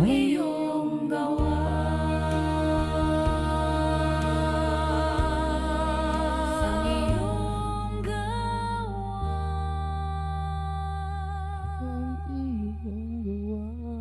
iyong gawa. Sa iyong gawa. Ang iyong gawa.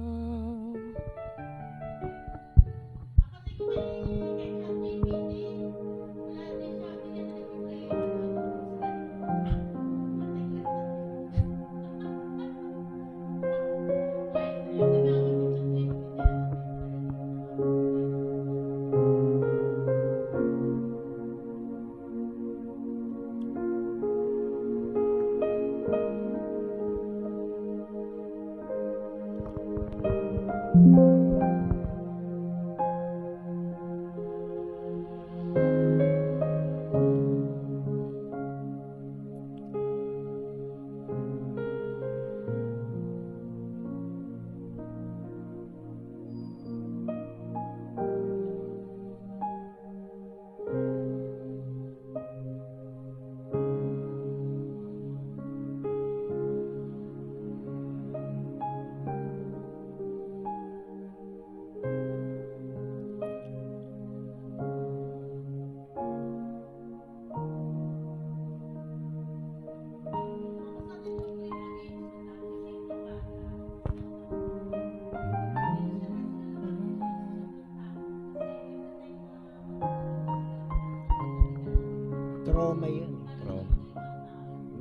Trauma yun, trauma.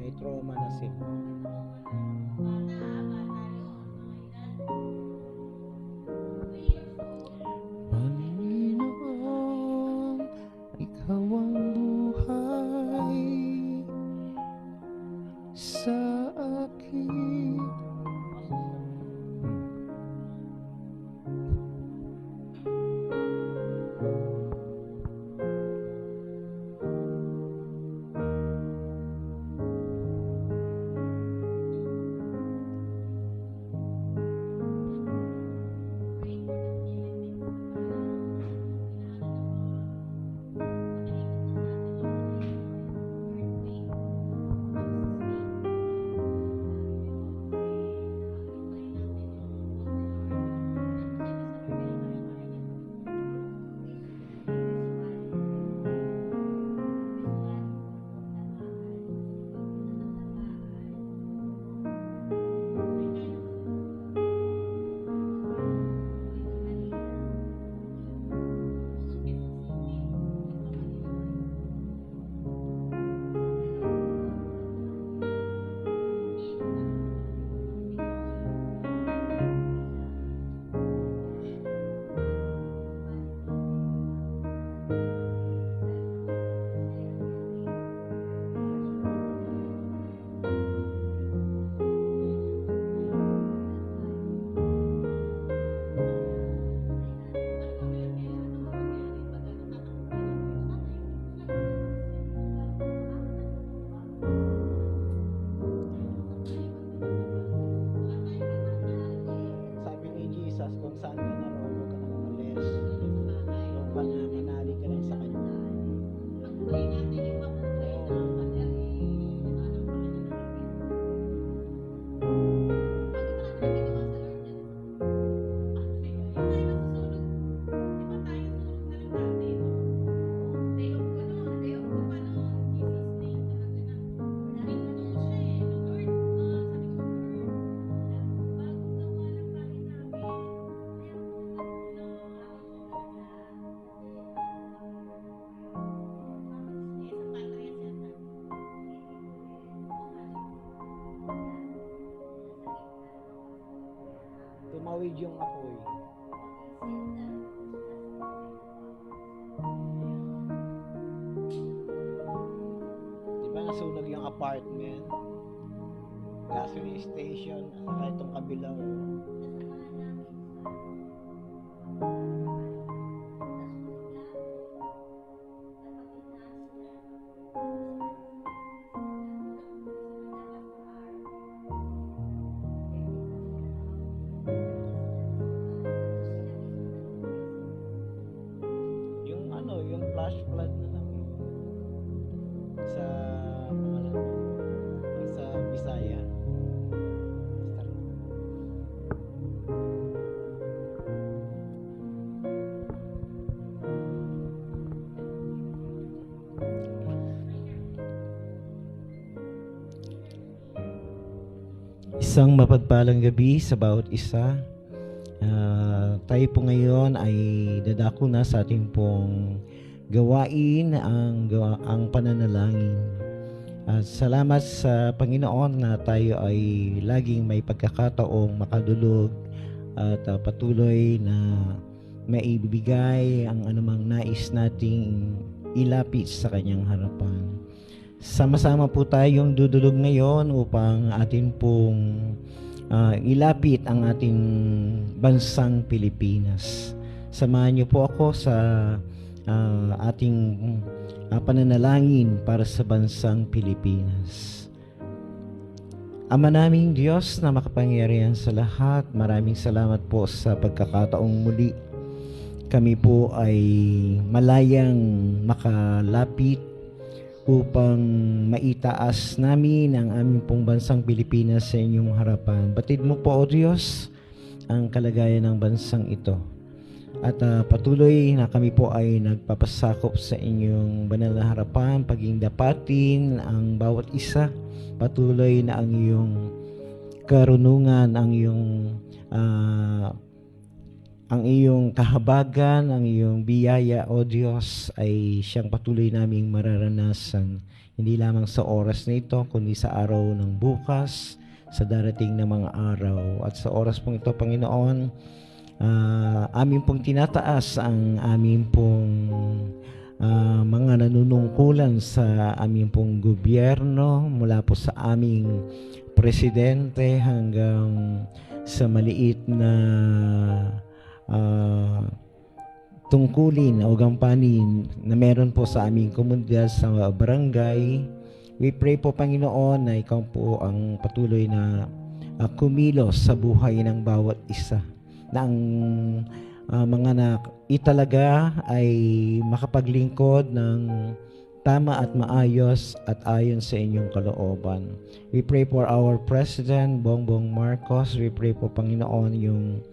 May trauma na sila. Panginoon, ikaw ang buhay sa akin. Sabi ni Jesus, kung saan ka naroon, huwag ka nang umalis. Kung manali ka lang sa Kanya. Tumawid yung apoy. Di ba nasunog yung apartment? Gasoline station, saka itong kabilang. Yung flash flood na lang sa mga sa Bisaya. Isang mapagpalang gabi sa bawat isa. Tayo po ngayon ay dadako na sa ating pong gawain ang pananalangin. At salamat sa Panginoon na tayo ay laging may pagkakataong makadulog at patuloy na maibibigay ang anumang nais nating ilapit sa kanyang harapan. Sama-sama po tayong dudulog ngayon upang atin pong ilapit ang ating bansang Pilipinas. Samahan niyo po ako sa ating pananalangin para sa bansang Pilipinas. Ama naming Diyos na makapangyarihan sa lahat, maraming salamat po sa pagkakataong muli. Kami po ay malayang makalapit upang maitaas namin ang aming pong bansang Pilipinas sa inyong harapan. Batid mo po, O Diyos, ang kalagayan ng bansang ito. At patuloy na kami po ay nagpapasakop sa inyong banal na harapan, paging dapatin ang bawat isa. Patuloy na ang iyong karunungan, ang iyong kahabagan, ang iyong biyaya, O Diyos, ay siyang patuloy naming mararanasan. Hindi lamang sa oras na ito, kundi sa araw ng bukas, sa darating na mga araw. At sa oras pong ito, Panginoon, amin pong tinataas ang amin pong mga nanunungkulan sa aming pong gobyerno, mula po sa aming presidente hanggang sa maliit na tungkulin o gampanin na meron po sa aming komunidad sa barangay. We pray po, Panginoon, na ikaw po ang patuloy na kumilos sa buhay ng bawat isa, na ang mga italaga ay makapaglingkod ng tama at maayos at ayon sa inyong kalooban. We pray for our President, Bongbong Marcos. We pray po, Panginoon, yung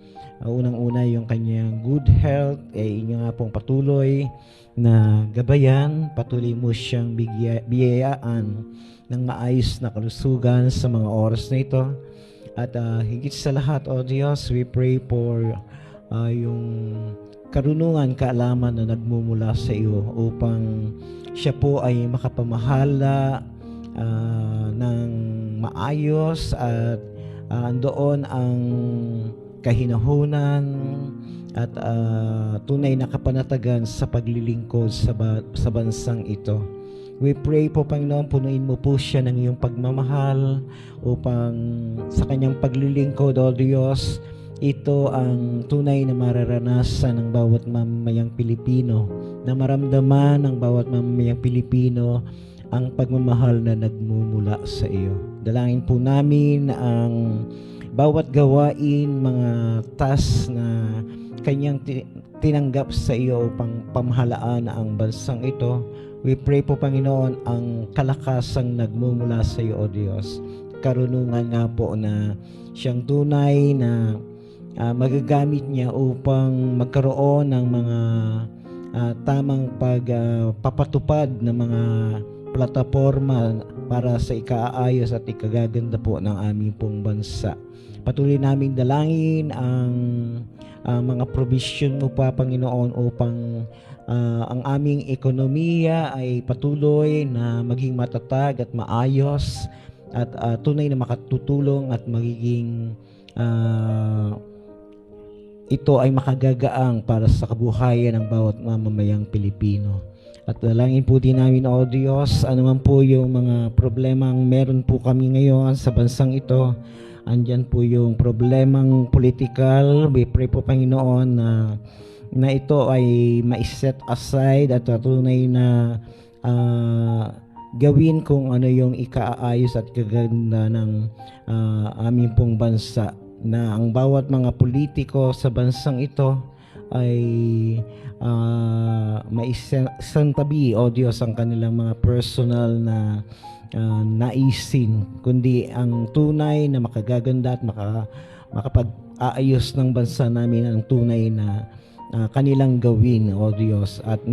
unang-una yung kanyang good health, inyo nga pong patuloy na gabayan, patuloy mo siyang biyayaan ng maayos na kalusugan sa mga oras na ito. At higit sa lahat, O Diyos, we pray for yung karunungan, kaalaman na nagmumula sa iyo upang siya po ay makapamahala ng maayos at doon ang kahinahunan at tunay na kapanatagan sa paglilingkod sa bansang ito. We pray po, Panginoon, punuin mo po siya ng iyong pagmamahal upang sa kanyang paglilingkod, O Diyos, ito ang tunay na mararanasan ng bawat mamamayang Pilipino, na maramdaman ng bawat mamamayang Pilipino ang pagmamahal na nagmumula sa iyo. Dalangin po namin ang bawat gawain, mga task na kanyang tinanggap sa iyo upang pamahalaan ang bansang ito. We pray po, Panginoon, ang kalakasang nagmumula sa iyo, O Diyos. Karunungan nga po na siyang tunay na magagamit niya upang magkaroon ng mga tamang pagpapatupad ng mga plataforma para sa ikaayos at ikagaganda po ng aming pong bansa. Patuloy naming dalangin ang mga provision mo pa, Panginoon, upang ang aming ekonomiya ay patuloy na maging matatag at maayos at tunay na makatutulong at magiging ito ay makagagaang para sa kabuhayan ng bawat mamamayang Pilipino. At dalangin po din namin, O Diyos, anuman po yung mga problemang meron po kami ngayon sa bansang ito. Andyan po yung problemang political. We pray po, Panginoon, na ito ay ma-set aside at tunay na gawin kung ano yung ikaayos at kaganda ng aming pong bansa, na ang bawat mga politiko sa bansang ito ay maisantabi, O Diyos, ang kanilang mga personal na naisin, kundi ang tunay na makagaganda at makapag-aayos ng bansa namin ang tunay na kanilang gawin, O Diyos. At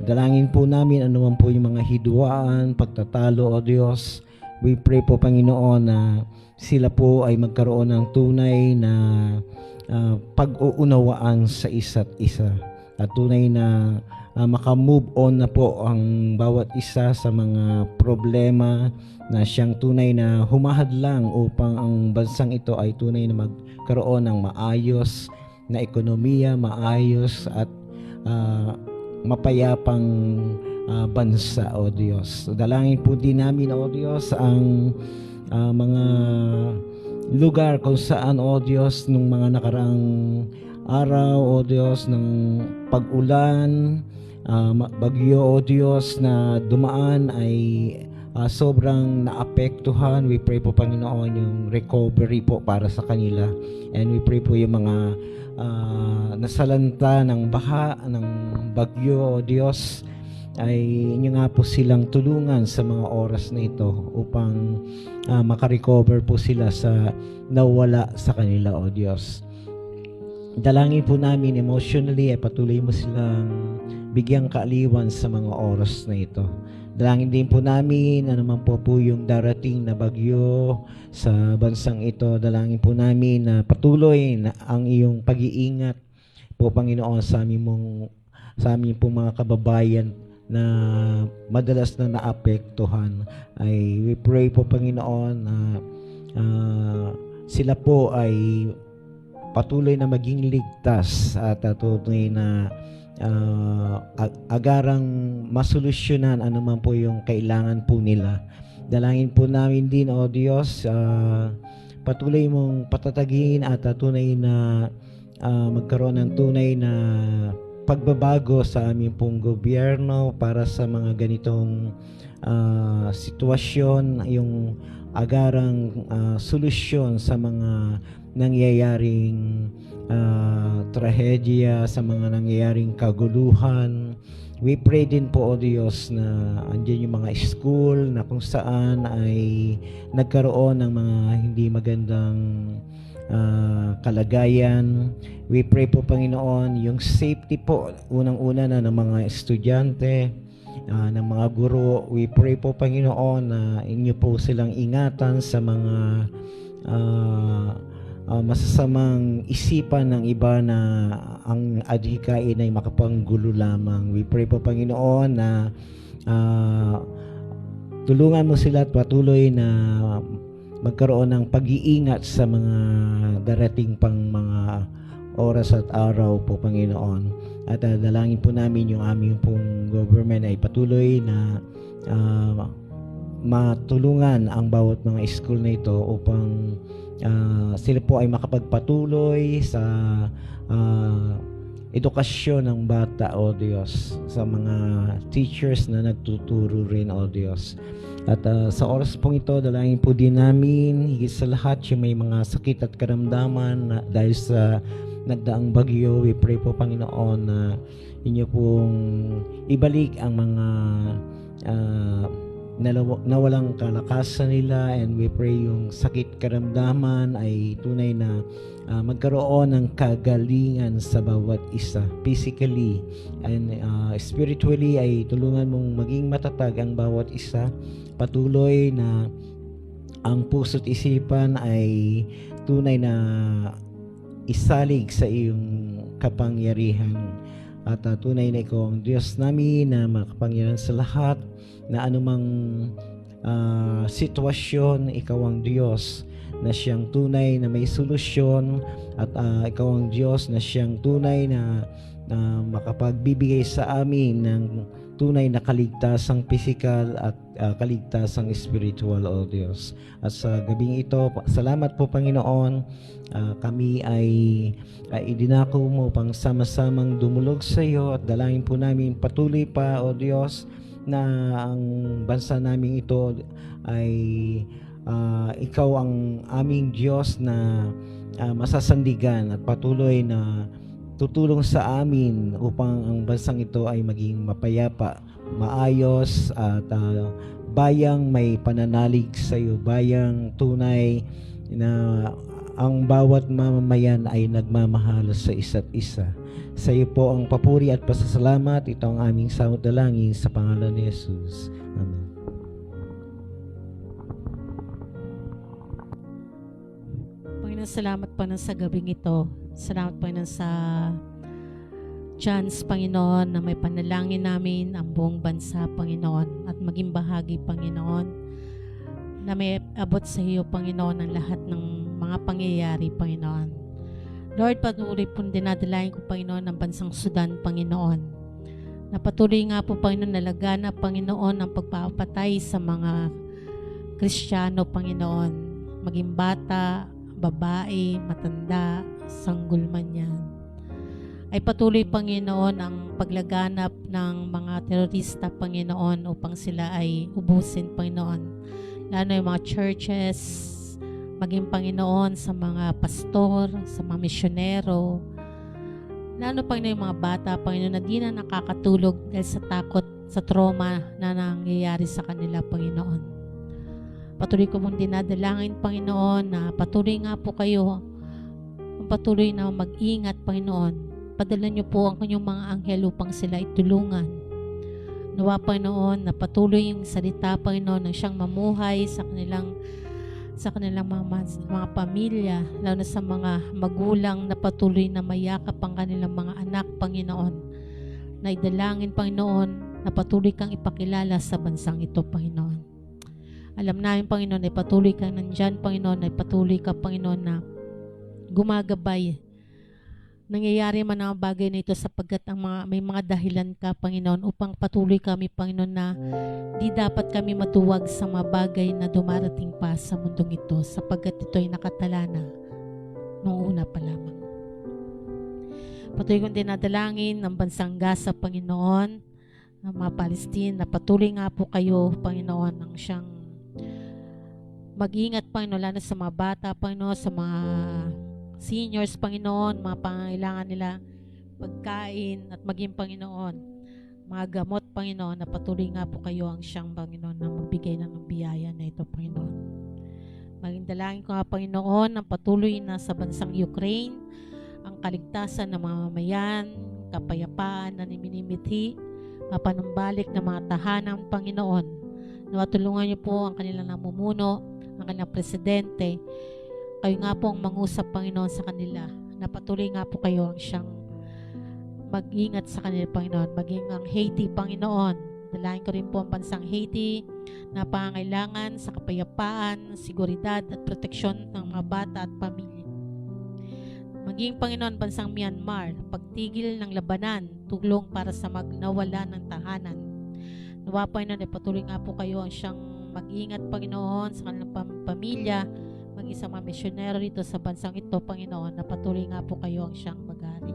dalangin po namin anuman po yung mga hidwaan, pagtatalo, O Diyos, We pray po, Panginoon, na sila po ay magkaroon ng tunay na pag-uunawaan sa isa't isa. At tunay na makamove on na po ang bawat isa sa mga problema na siyang tunay na humahadlang upang ang bansang ito ay tunay na magkaroon ng maayos na ekonomiya, maayos at mapayapang bansa, O Diyos. Dalangin po din namin, O Diyos, ang mga lugar kung saan, O Diyos, nung mga nakaraang araw, O Diyos, ng pag-ulan, bagyo, O Diyos, na dumaan ay sobrang naapektuhan. We pray po, Panginoon, yung recovery po para sa kanila. And we pray po yung mga nasalanta ng baha, ng bagyo, O Diyos, ay inyo nga po silang tulungan sa mga oras na ito upang makarecover po sila sa nawala sa kanila, O Diyos. Dalangin po namin emotionally ay patuloy mo silang bigyang kaaliwan sa mga oras na ito. Dalangin din po namin naman po yung darating na bagyo sa bansang ito. Dalangin po namin na patuloy na ang iyong pag-iingat po, Panginoon, sa amin pong mga kababayan na madalas na naapektuhan. Ay we pray po, Panginoon, na sila po ay patuloy na maging ligtas at tunay na agarang masolusyonan anuman po yung kailangan po nila. Dalangin po namin din, O Diyos, patuloy mong patatagin at tunay na magkaroon ng tunay na pagbabago sa aming pong gobyerno para sa mga ganitong sitwasyon, yung agarang solusyon sa mga nangyayaring trahedya, sa mga nangyayaring kaguluhan. We pray din po, O Diyos, na andyan yung mga school na kung saan ay nagkaroon ng mga hindi magandang kalagayan. We pray po, Panginoon, yung safety po, unang-una na ng mga estudyante, ng mga guro. We pray po, Panginoon, na inyo po silang ingatan sa mga masasamang isipan ng iba na ang adhikain ay makapanggulo lamang. We pray po, Panginoon, na tulungan mo sila at patuloy na magkaroon ng pag-iingat sa mga darating pang mga oras at araw po, Panginoon. At dalangin po namin yung aming pong government ay patuloy na matulungan ang bawat mga school na ito upang sila po ay makapagpatuloy sa edukasyon ng bata, O Diyos, sa mga teachers na nagtuturo rin, O Diyos. At sa oras pong ito, dalangin po din namin higit sa lahat yung may mga sakit at karamdaman na dahil sa nagdaang bagyo. We pray po, Panginoon, na inyo pong ibalik ang mga nawalang kalakasan nila, and we pray yung sakit karamdaman ay tunay na magkaroon ng kagalingan sa bawat isa, physically and spiritually. Ay tulungan mong maging matatag ang bawat isa. Patuloy na ang puso't isipan ay tunay na isalig sa iyong kapangyarihan. At tunay na ikaw ang Diyos namin na makapangyarihan sa lahat, na anumang sitwasyon, ikaw ang Diyos na siyang tunay na may solusyon, at ikaw ang Diyos na siyang tunay na makapagbibigay sa amin ng tunay na kaligtasang pisikal at kaligtasang spiritual, O Diyos. At sa gabing ito, salamat po, Panginoon, kami ay idinako mo pang sama-samang dumulog sa iyo, at dalangin po namin patuloy pa, O Diyos, na ang bansa namin ito ay ikaw ang aming Diyos na masasandigan at patuloy na tutulong sa amin upang ang bansang ito ay maging mapayapa, maayos, at bayang may pananalig sa iyo, bayang tunay na ang bawat mamamayan ay nagmamahal sa isa't isa. Sa iyo po ang papuri at pasasalamat. Ito ang aming samot dalangin sa pangalan ni Jesus. Amen. Panginoon, salamat Panginoon sa gabing ito. Salamat Panginoon sa chance, Panginoon, na may panalangin namin ang buong bansa, Panginoon, at maging bahagi, Panginoon, na may abot sa iyo, Panginoon, ang lahat ng mga pangyayari, Panginoon. Lord, patuloy po dinadalain ko, Panginoon, ang bansang Sudan, Panginoon. Na patuloy nga po, Panginoon, nalagana, Panginoon, ang pagpapatay sa mga Kristiyano, Panginoon. Maging bata, babae, matanda, sanggol man yan. Ay patuloy, Panginoon, ang paglaganap ng mga terorista, Panginoon, upang sila ay ubusin, Panginoon. Lalo yung mga churches, maging, Panginoon, sa mga pastor, sa mga misyonero, lalo, Panginoon, yung mga bata, Panginoon, na di na nakakatulog dahil sa takot, sa trauma na nangyayari sa kanila, Panginoon. Patuloy ko mong dinadalangin, Panginoon, na patuloy nga po kayo, patuloy na mag-ingat, Panginoon. Padala niyo po ang kanyang mga anghel upang sila itulungan. Nawa, Panginoon, na patuloy yung salita, Panginoon, na siyang mamuhay sa kanilang mga pamilya, lalo na sa mga magulang na patuloy na mayakap ang kanilang mga anak, Panginoon. Na idalangin, Panginoon, na patuloy kang ipakilala sa bansang ito, Panginoon. Alam namin, Panginoon, ay patuloy kang nandyan, Panginoon, ay patuloy ka, Panginoon, na gumagabay. Nangyayari man ang bagay na ito sapagkat may mga dahilan ka, Panginoon, upang patuloy kami, Panginoon, na di dapat kami matuwag sa mga bagay na dumarating pa sa mundong ito sapagkat ito ay nakatala na noong una pa lamang. Patuloy kong dinadalangin ng bansang Gaza, Panginoon, ng mga Palestine, na patuloy nga po kayo, Panginoon, ang siyang mag-ingat, Panginoon, lalo sa mga bata, Panginoon, sa mga seniors, Panginoon, mga pangangailangan nila, pagkain, at maging, Panginoon, mga gamot, Panginoon, na patuloy nga po kayo ang siyang, Panginoon, na magbigay ng biyaya na ito, Panginoon. Maging dalangin ko nga, Panginoon, ang patuloy na sa bansang Ukraine, ang kaligtasan ng mga mamayan, kapayapaan na minimithi, mapanumbalik ng mga tahanan, Panginoon. Nawatulungan niyo po ang kanilang namumuno, ang kanilang presidente. Kayo nga po ang mangusap, Panginoon, sa kanila, na patuloy nga po kayo ang siyang mag-ingat sa kanila, Panginoon. Maging ang Haiti, Panginoon. Dalahin ko rin po ang bansang Haiti na pangangailangan sa kapayapaan, seguridad at proteksyon ng mga bata at pamilya. Maging, Panginoon, bansang Myanmar, pagtigil ng labanan, tulong para sa magnawala ng tahanan. Nawa, Panginoon, ay patuloy nga po kayo ang siyang mag-ingat, Panginoon, sa kanilang pamilya, maging sa mga misyonero rito sa bansang ito, Panginoon, na patuloy nga po kayo ang siyang mag-ari.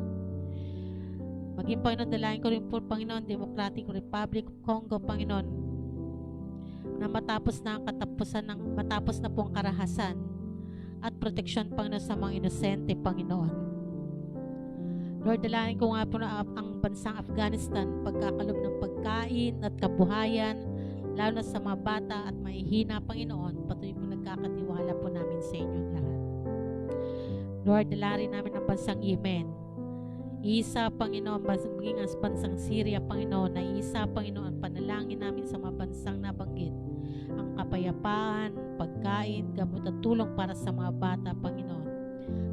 Maging, Panginoon, dalahin ko rin po, Panginoon, Democratic Republic of Congo, Panginoon, na matapos na po ang karahasan at proteksyon, Panginoon, sa mga inosente, Panginoon. Lord, dalahin ko nga po na ang bansang Afghanistan, pagkakalob ng pagkain at kabuhayan, lalo na sa mga bata at mahihina, Panginoon, patuloy po nagkakatiwala po namin sa inyong lahat. Lord, dalarin namin ang bansang Yemen. Isa, Panginoon, maging ang bansang Syria, Panginoon, na isa, Panginoon, panalangin namin sa mga bansang nabanggit. Ang kapayapaan, pagkain, gamot at tulong para sa mga bata, Panginoon.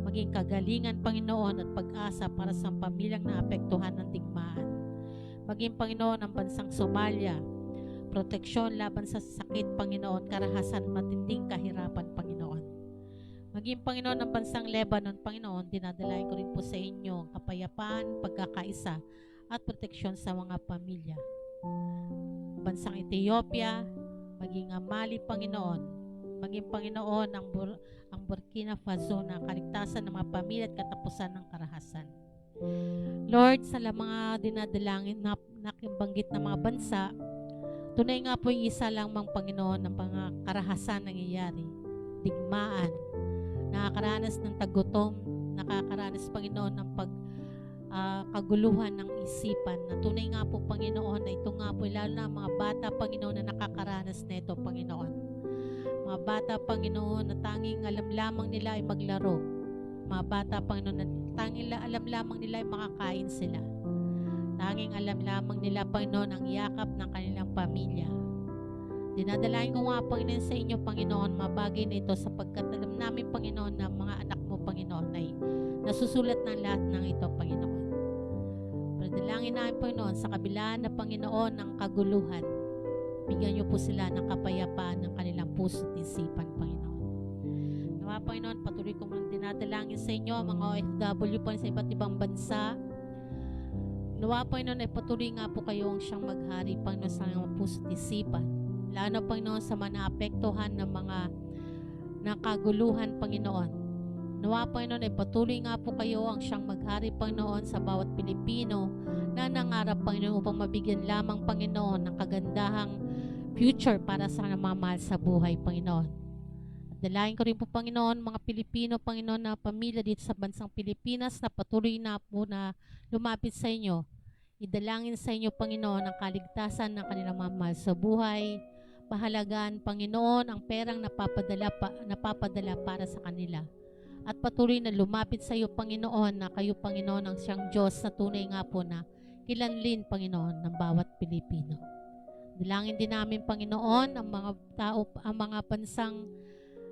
Maging kagalingan, Panginoon, at pag-asa para sa pamilyang naapektuhan ng digmaan. Maging, Panginoon, ang bansang Somalia, proteksyon laban sa sakit, Panginoon, karahasan, matinding kahirapan, Panginoon. Maging, Panginoon, ang bansang Lebanon, Panginoon, dinadalain ko rin po sa inyo kapayapaan, pagkakaisa, at proteksyon sa mga pamilya. Bansang Ethiopia, maging ang Mali, Panginoon. Maging, Panginoon, ang Burkina Faso na kaligtasan ng mga pamilya at katapusan ng karahasan. Lord, sa mga dinadalangin na nakibanggit na mga bansa, tunay nga po yung isa lang mang, Panginoon, ng mga karahasan nangyayari, digmaan, nakakaranas ng tagutom, nakakaranas, Panginoon, ng kaguluhan ng isipan, na tunay nga po, Panginoon, na ito nga po, lalo na mga bata, Panginoon, na nakakaranas na ito, Panginoon. Mga bata, Panginoon, na tanging alam lamang nila ay maglaro. Mga bata, Panginoon, na tanging alam lamang nila ay makakain sila. Tanging alam lamang nila, Panginoon, ang yakap ng kanilang pamilya. Dinadalain ko nga, Panginoon, sa inyo, Panginoon, mga bagay na ito sapagkat alam namin, Panginoon, na mga anak mo, Panginoon, ay nasusulat ng lahat ng ito, Panginoon. Pero dalangin namin, Panginoon, sa kabila na, Panginoon, ng kaguluhan, bigyan niyo po sila ng kapayapaan ng kanilang puso at isipan, Panginoon. Nawa, Panginoon, patuloy ko mong dinadalangin sa inyo, mga OFW po sa iba't ibang bansa. Nawa, Panginoon, ay patuloy nga po kayo ang siyang maghari, Panginoon, sa kanilang puso at isipan. Lalo, Panginoon, sa mga naapektuhan ng mga nakaguluhan, Panginoon. Nawa, Panginoon, ay patuloy nga po kayo ang siyang maghari, Panginoon, sa bawat Pilipino na nangarap, Panginoon, upang mabigyan lamang, Panginoon, ng kagandahang future para sa namamahal sa buhay, Panginoon. At dalahin ko rin po, Panginoon, mga Pilipino, Panginoon, na pamilya dito sa bansang Pilipinas na patuloy na po na lumapit sa inyo. Idalangin sa inyo, Panginoon, ang kaligtasan ng kanilang mamahal sa buhay. Pahalagaan, Panginoon, ang perang napapadala para sa kanila. At patuloy na lumapit sa iyo, Panginoon, na kayo, Panginoon, ang siyang Diyos na tunay nga po na kilanlin, Panginoon, ng bawat Pilipino. Dalangin din namin, Panginoon, ang mga tao, ang mga bansang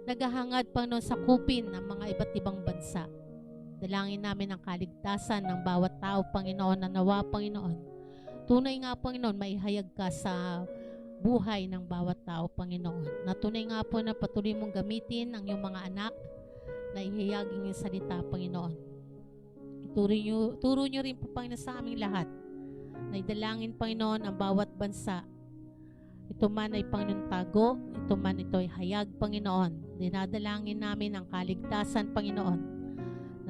naghahangad, Panginoon, sa kupin ng mga iba't ibang bansa. Dalangin namin ang kaligtasan ng bawat tao, Panginoon, na nawa, Panginoon. Tunay nga, Panginoon, maihayag ka sa buhay ng bawat tao, Panginoon. Na tunay nga po na patuloy mong gamitin ang iyong mga anak na ihayagin yung salita, Panginoon. Turo nyo rin po, Panginoon, sa aming lahat na idalangin, Panginoon, ang bawat bansa. Ito man ay Panginoon tago, ito man ito ay hayag, Panginoon. Dinadalangin namin ang kaligtasan, Panginoon.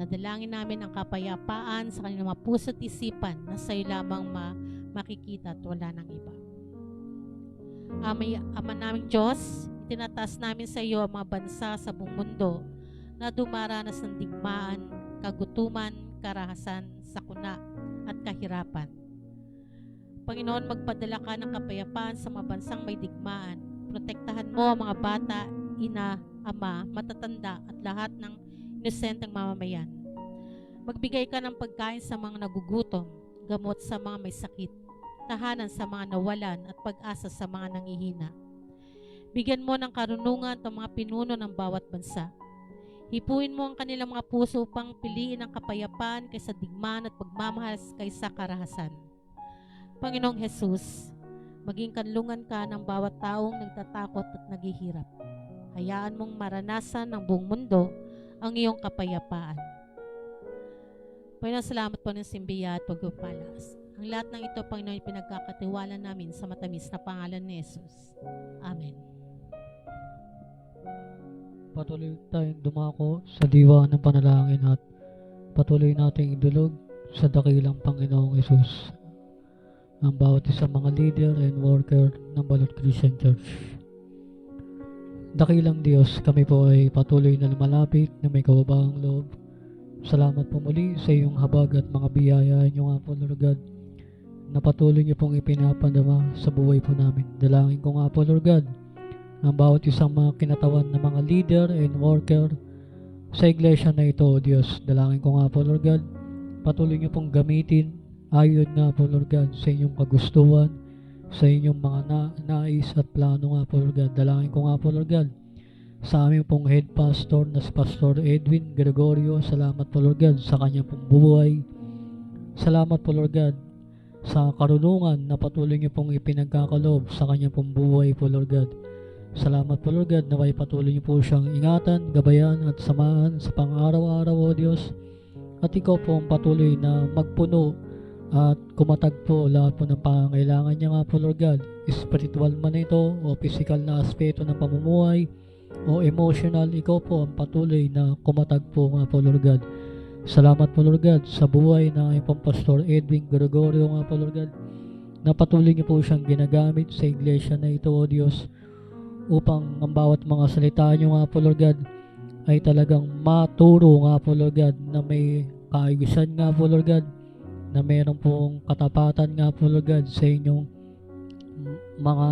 Nadalangin namin ang kapayapaan sa kanilang mga puso at isipan na sa iyo lamang makikita at wala ng iba. Ama naming Diyos, itinataas namin sa iyo ang mga bansa sa buong mundo na dumaranas ng digmaan, kagutuman, karahasan, sakuna at kahirapan. Panginoon, magpadala ka ng kapayapaan sa mga bansang may digmaan. Protektahan mo ang mga bata, ina, ama, matatanda at lahat ng inosenteng mamamayan. Magbigay ka ng pagkain sa mga nagugutom, gamot sa mga may sakit, tahanan sa mga nawalan at pag-asa sa mga nangihina. Bigyan mo ng karunungan ang mga pinuno ng bawat bansa. Hipuin mo ang kanilang mga puso upang piliin ang kapayapaan kaysa digmaan at pagmamahal kaysa karahasan. Panginoong Jesus, maging kanlungan ka ng bawat taong nagtatakot at naghihirap. Hayaan mong maranasan ng buong mundo ang iyong kapayapaan. Panginoon, salamat po ng simbiya at pagpapalas. Ang lahat ng ito, Panginoon, pinagkakatiwala namin sa matamis na pangalan ni Jesus. Amen. Patuloy tayong dumako sa diwa ng panalangin at patuloy nating idulog sa dakilang Panginoong Jesus ang bawat isang mga leader and worker ng Balot Christian Church. Dakilang Diyos, kami po ay patuloy na lumalapit na may kababaang loob. Salamat po muli sa iyong habag at mga biyaya niyo nga po, Lord God, na patuloy niyo pong ipinapadama sa buhay po namin. Dalangin ko nga po, Lord God, ang bawat isang mga kinatawan ng mga leader and worker sa iglesia na ito, O Diyos. Dalangin ko nga po, Lord God, patuloy niyo pong gamitin ayon nga po, Lord God, sa inyong kagustuhan, sa inyong mga nais at plano nga po, Lord God. Dalangin ko nga po, Lord God, sa aming pong head pastor na si Pastor Edwin Gregorio. Salamat po, Lord God, sa kanyang pong buhay. Salamat po, Lord God, sa karunungan na patuloy niyo pong ipinagkakalob sa kanyang pong buhay po, Lord God. Salamat po, Lord God, na may patuloy niyo po siyang ingatan, gabayan at samahan sa pang-araw-araw, O Diyos. At ikaw po ang patuloy na magpuno at kumatag po lahat po ng pangangailangan niya nga po, Lord God. Spiritual man ito o physical na aspeto ng pamumuhay o emotional, ikaw po ang patuloy na kumatag po nga po, Lord God. Salamat po, Lord God, sa buhay na aking pong Pastor Edwin Gregorio nga po, Lord God, na patuloy niyo po siyang ginagamit sa iglesia na ito, O Diyos, upang ang bawat mga salita niyo nga po, Lord God, ay talagang maturo nga po, Lord God, na may kaayusan nga po, Lord God, na meron pong katapatan nga po, Lord God, sa inyong mga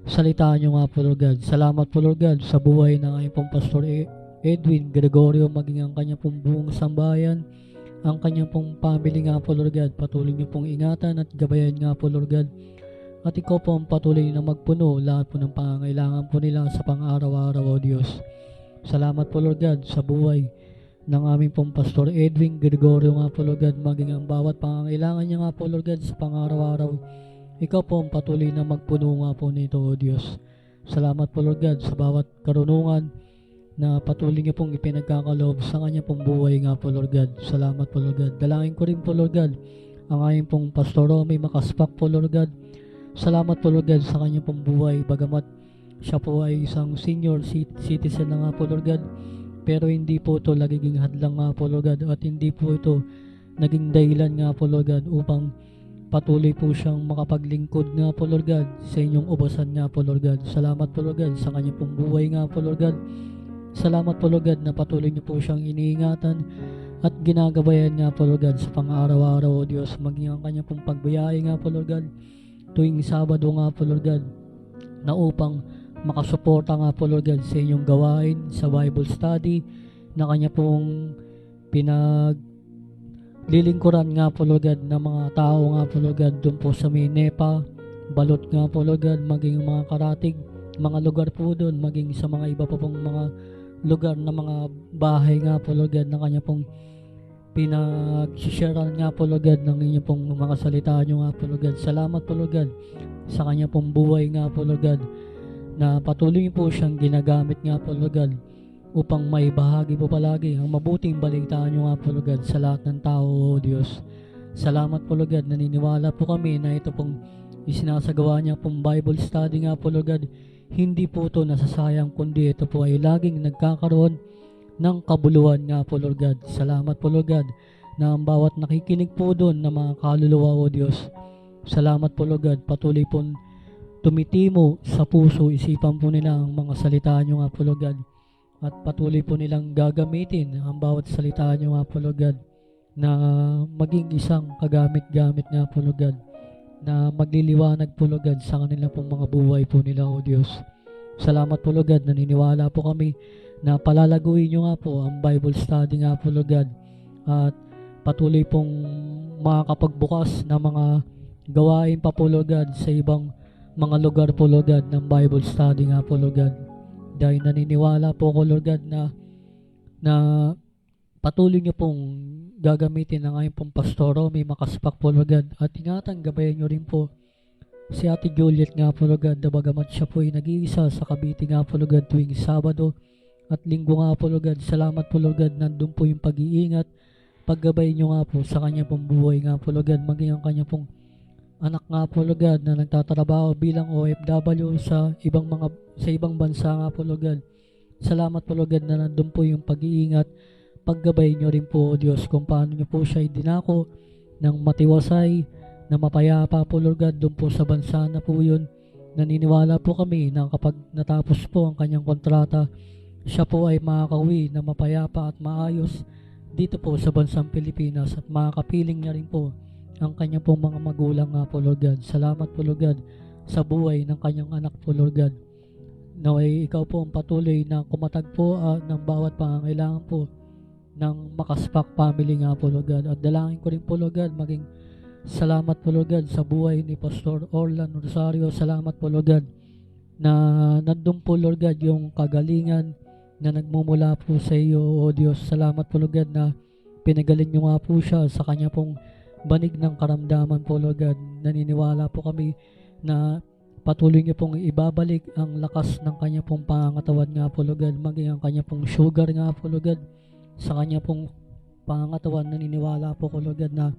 salita nyo nga po, Lord God. Salamat po, Lord God, sa buhay ng aking pong Pastor Edwin Gregorio, maging ang kanyang pong buong sambayan, ang kanyang pong family nga po, Lord God. Patuloy nyo pong ingatan at gabayan nga po, Lord God. At ikaw po ang patuloy na magpuno lahat po ng pangangailangan po nila sa pang-araw-araw, O Diyos. Salamat po Lord God sa buhay ng aming pong Pastor Edwin Gregorio nga po Lord God, maging ang bawat pangangailangan niya nga po Lord God sa pang-araw-araw. Ikaw po ang patuloy na magpuno nga po nito, O Diyos. Salamat po Lord God sa bawat karunungan na patuloy niyo pong ipinagkakaloob sa kanya pong buhay nga po Lord God. Salamat po Lord God. Dalangin ko rin po Lord God ang aming pong Pastor Romy Makaspak po Lord God. Salamat po Lord God sa kanya pong buhay, bagamat siya po ay isang senior citizen na nga po Lord God, pero hindi po ito nagiging hadlang nga po Lord God, at hindi po ito naging dahilan nga po Lord God upang patuloy po siyang makapaglingkod nga po Lord God sa inyong ubasan nga po Lord God. Salamat po Lord God sa kanya pong buhay nga po Lord God. Salamat po Lord God na patuloy niyo po siyang iniingatan at ginagabayan nga po Lord God sa pang-araw-araw, O Diyos, maging ang kanya pong pagbiyahe nga po Lord God tuwing Sabado nga po Lord God, na upang makasuporta nga po Lord God sa inyong gawain sa Bible study na kanya pong pinaglilingkuran nga po Lord God ng mga tao nga po Lord God doon po sa Minepa, Balot nga po Lord God, maging mga karatig, mga lugar po doon, maging sa mga iba pa pong mga lugar na mga bahay nga po Lord God na kanya pong pinag-sharean nga po Lord God ng inyong pong mga salita nyo nga po Lord God. Salamat po Lord God sa kanya pong buhay nga po Lord God, na patuloy po siyang ginagamit nga po Lord God upang may bahagi po palagi ang mabuting balita nyo nga po Lord God sa lahat ng tao, O Diyos. Salamat po Lord God, naniniwala po kami na ito pong isinasagawa niya pong Bible study nga po Lord God, hindi po ito nasasayang, kundi ito po ay laging nagkakaroon ng kabuluhan nga po Lord God. Salamat po Lord God na ang bawat nakikinig po doon na mga kaluluwa, O Diyos. Salamat po Lord God, patuloy po tumitimo sa puso, isipan po nila ang mga salita nyo nga po Lord God, at patuloy po nilang gagamitin ang bawat salita nyo nga po Lord God na maging isang kagamit-gamit nga po Lord God, na magliliwanag po Lord God sa kanila pong mga buhay po nila, O Diyos. Salamat po Lord God, naniniwala po kami na palalaguin nyo nga po ang Bible study nga po Lord God, at patuloy pong makakapagbukas na mga gawain pa po Lord God sa ibang mga lugar po Lord God ng Bible study nga po Lord God, dahil naniniwala po ko Lord God na patuloy nyo pong gagamitin ang aming pong Pastor Romy Makaspak po Lord God, at ingatan gabayan nyo rin po si Ate Juliet nga po Lord God, na bagamat siya po ay nag-iisa sa Cavite nga po Lord God tuwing Sabado at Linggo nga po Lord God. Salamat po Lord God, nandun po yung pag-iingat, paggabay nyo nga po sa kanya pong buhay nga po Lord God, maging ang kanya pong anak nga po Lord God na nagtatrabaho bilang OFW sa ibang bansa nga po Lord God. Salamat po Lord God na nandun po yung pag-iingat, paggabay nyo rin po, O Diyos, kung paano nyo po siya idinako ng matiwasay na mapayapa po Lord God doon po sa bansa na po yun. Naniniwala po kami na kapag natapos po ang kanyang kontrata, siya po ay makakauwi na mapayapa at maayos dito po sa bansang Pilipinas, at makakapiling niya rin po ang kanyang pong mga magulang nga po Lord God. Salamat po Lord God sa buhay ng kanyang anak po Lord God. Naway ikaw po ang patuloy na kumatag po ng bawat pangangailangan po ng Makaspak family nga po Lord God. At dalangin ko rin po Lord God, maging salamat po Lord God sa buhay ni Pastor Orlan Rosario. Salamat po Lord God na nandun po Lord God yung kagalingan na nagmumula po sa iyo, O Diyos. Salamat po Lord God na pinagaling nyo nga po siya sa kanya pong banig ng karamdaman po Lord God. Naniniwala po kami na patuloy niyo pong ibabalik ang lakas ng kanya pong pangangatawan nga po Lord God, maging ang kanya pong sugar nga po Lord God sa kanya pong pangangatawan. Naniniwala po ko Lord God na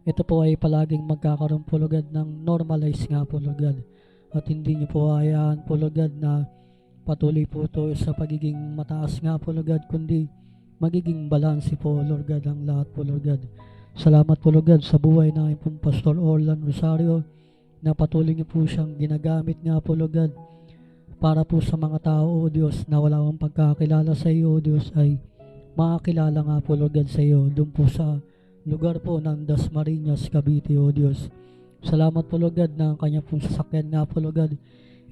ito po ay palaging magkakaroon po Lord God ng normalize nga po Lord God, at hindi niyo po hayaan po Lord God na patuloy po ito sa pagiging mataas nga po Lord God, kundi magiging balanse po Lord God ang lahat po Lord God. Salamat po Lord God sa buhay ng pong Pastor Orlan Rosario, na patuloy niyo po siyang ginagamit nga po Lord God para po sa mga tao, O Diyos, na wala akong pagkakilala sa iyo, O Diyos, ay makakilala nga po Lord God sa iyo doon po sa lugar po ng Dasmariñas, Cavite, O Diyos. Salamat po Lord God na ang kanya pong sasakyan nga po Lord God,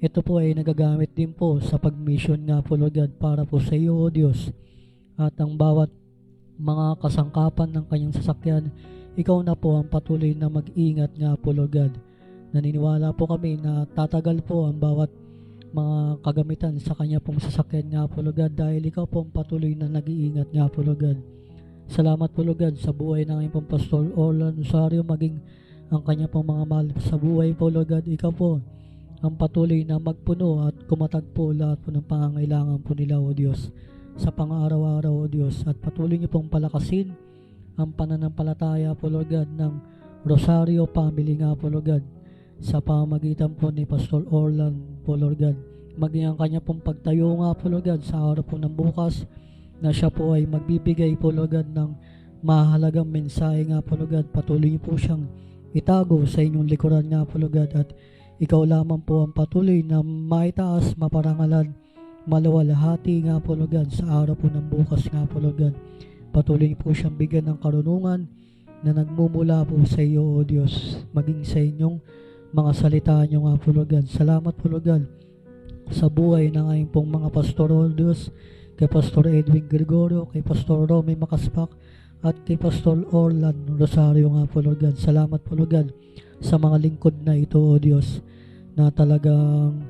ito po ay nagagamit din po sa pag-mission nga po Lord God para po sa iyo, O Diyos. At ang bawat mga kasangkapan ng kanyang sasakyan, ikaw na po ang patuloy na mag-ingat nga po Lord God Naniniwala po kami na tatagal po ang bawat mga kagamitan sa kanya pong sasakyan nga po Lord God, dahil ikaw po ang patuloy na nag-iingat nga po Lord God. Salamat po Lord God sa buhay ng aming pong Pastor Orlan Rosario, maging ang kanya pong mga mahal sa buhay po Lord God. Ikaw po ang patuloy na magpuno at kumatag po lahat po ng pangangailangan po nila o Diyos sa pang-araw-araw o Diyos, at patuloy niyo pong palakasin ang pananampalataya po Lord God ng Rosario family nga po Lord God, sa pamamagitan po ni Pastor Orlan po Lord God. Maging ang kanya pong pagtayo nga po Lord God sa araw po ng bukas, na siya po ay magbibigay po Lord God ng mahalagang mensahe nga po Lord God. Patuloy niyo po siyang itago sa inyong likuran nga po Lord God, at ikaw lamang po ang patuloy na maitaas, maparangalan, maluwalhati nga po Lord God sa araw po ng bukas nga po Lord God. Patuloy niyo po siyang bigyan ng karunungan na nagmumula po sa iyo o Diyos, maging sa inyong mga salita niyo nga po Lord God. Salamat po Lord God sa buhay ng aming pong mga pastor o Diyos, kay Pastor Edwin Gregorio, kay Pastor Romy Makaspak, at kay Pastor Orlan Rosario nga po Lord God. Salamat po Lord God sa mga lingkod na ito o Diyos, na talagang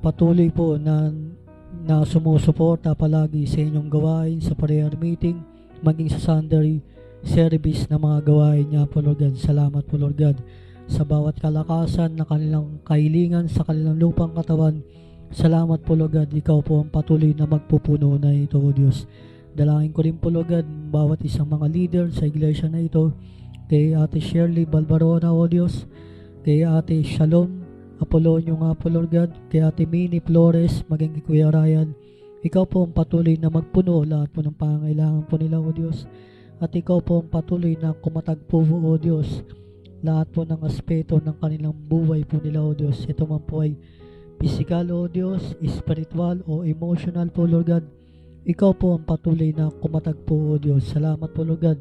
patuloy po na sumusuporta palagi sa inyong gawain sa prayer meeting, maging sa Sunday service na mga gawain niya po Lord God. Salamat po Lord God sa bawat kalakasan na kanilang kahilingan sa kanilang lupang katawan. Salamat po Lord God, ikaw po ang patuloy na magpupuno na ito o Diyos. Dalangin ko rin po Lord God bawat isang mga leader sa iglesia na ito, kay Ate Shirley Balbarona o Diyos, kay Ate Shalom Apolonio nga po Lord God, kay Ate Minnie Flores, maging kay Kuya Ryan. Ikaw po ang patuloy na magpuno lahat po ng pangangailangan po nila o Diyos, at ikaw po ang patuloy na kumatag po o Diyos lahat po ng aspeto ng kanilang buhay po nila o Diyos. Ito man po ay physical o Diyos, spiritual o emotional po Lord God. Ikaw po ang patuloy na kumatag po o Diyos. Salamat po Lord God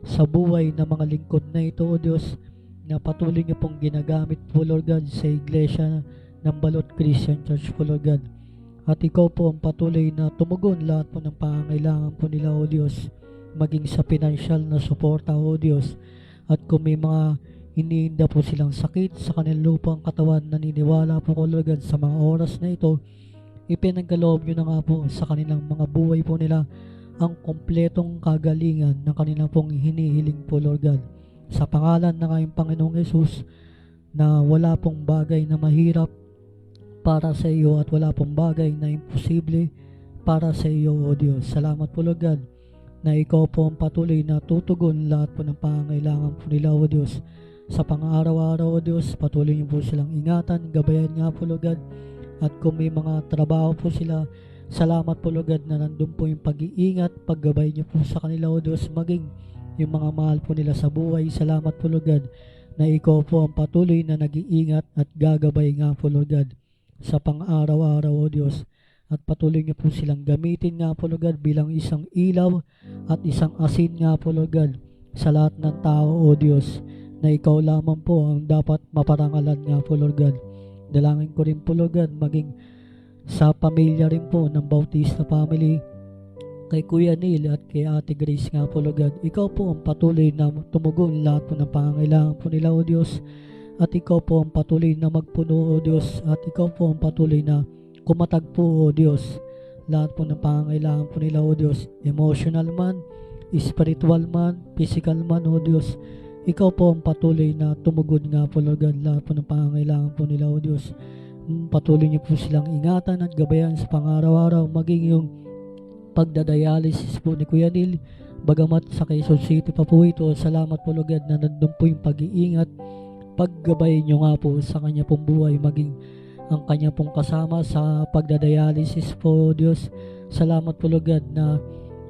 sa buhay ng mga lingkod na ito o Diyos, na patuloy niyo pong ginagamit po Lord God sa iglesia ng Balot Christian Church po Lord God. At ikaw po ang patuloy na tumugon lahat po ng pangangailangan po nila o Diyos, maging sa financial na suporta o Diyos. At kung may mga iniinda po silang sakit sa kanilang lupang katawan, naniniwala po ko Lord God sa mga oras na ito, ipinagkaloob nyo na nga po sa kanilang mga buhay po nila ang kompletong kagalingan ng kanilang pong hinihiling po Lord God. Sa pangalan ng aming Panginoong Yesus, na wala pong bagay na mahirap para sa iyo at wala pong bagay na imposible para sa iyo o Diyos. Salamat po Lord God na ikaw po ang patuloy na tutugon lahat po ng pangangailangan po nila o Diyos. Sa pang-araw-araw o Diyos, patuloy niyo po silang ingatan, gabayan nga po Lord God. At kung may mga trabaho po sila, salamat po Lord God na nandun po yung pag-iingat, paggabay niyo po sa kanila o Diyos, maging yung mga mahal po nila sa buhay. Salamat po Lord God na ikaw po ang patuloy na nag-iingat at gagabay nga po Lord God sa pang-araw-araw o Diyos. At patuloy niyo po silang gamitin nga po Lord God bilang isang ilaw at isang asin nga po Lord God sa lahat ng tao o Diyos, na ikaw lamang po ang dapat maparangalan nga po Lord God. Dalangin ko rin po Lord God maging sa pamilya rin po ng Bautista family, kay Kuya Neil at kay Ate Grace nga po Lord God. Ikaw po ang patuloy na tumugon lahat po ng pangangailangan po nila o Diyos, at ikaw po ang patuloy na magpuno o Diyos, at ikaw po ang patuloy na kumatag po o Diyos lahat po ng pangangailangan po nila o Diyos, emotional man, spiritual man, physical man o Diyos. Ikaw po ang patuloy na tumugon nga po Lord God lahat po ng pangangailangan po nila o Diyos. Patuloy niyo po silang ingatan at gabayan sa pang-araw-araw, maging yung pagdadialysis po ni Kuya Neil, bagamat sa Quezon City pa po ito. Salamat po Lord God na nandun po yung pag-iingat, paggabay niyo nga po sa kanya pong buhay, maging ang kanya pong kasama sa pagdadialysis po Diyos. Salamat po Lord God na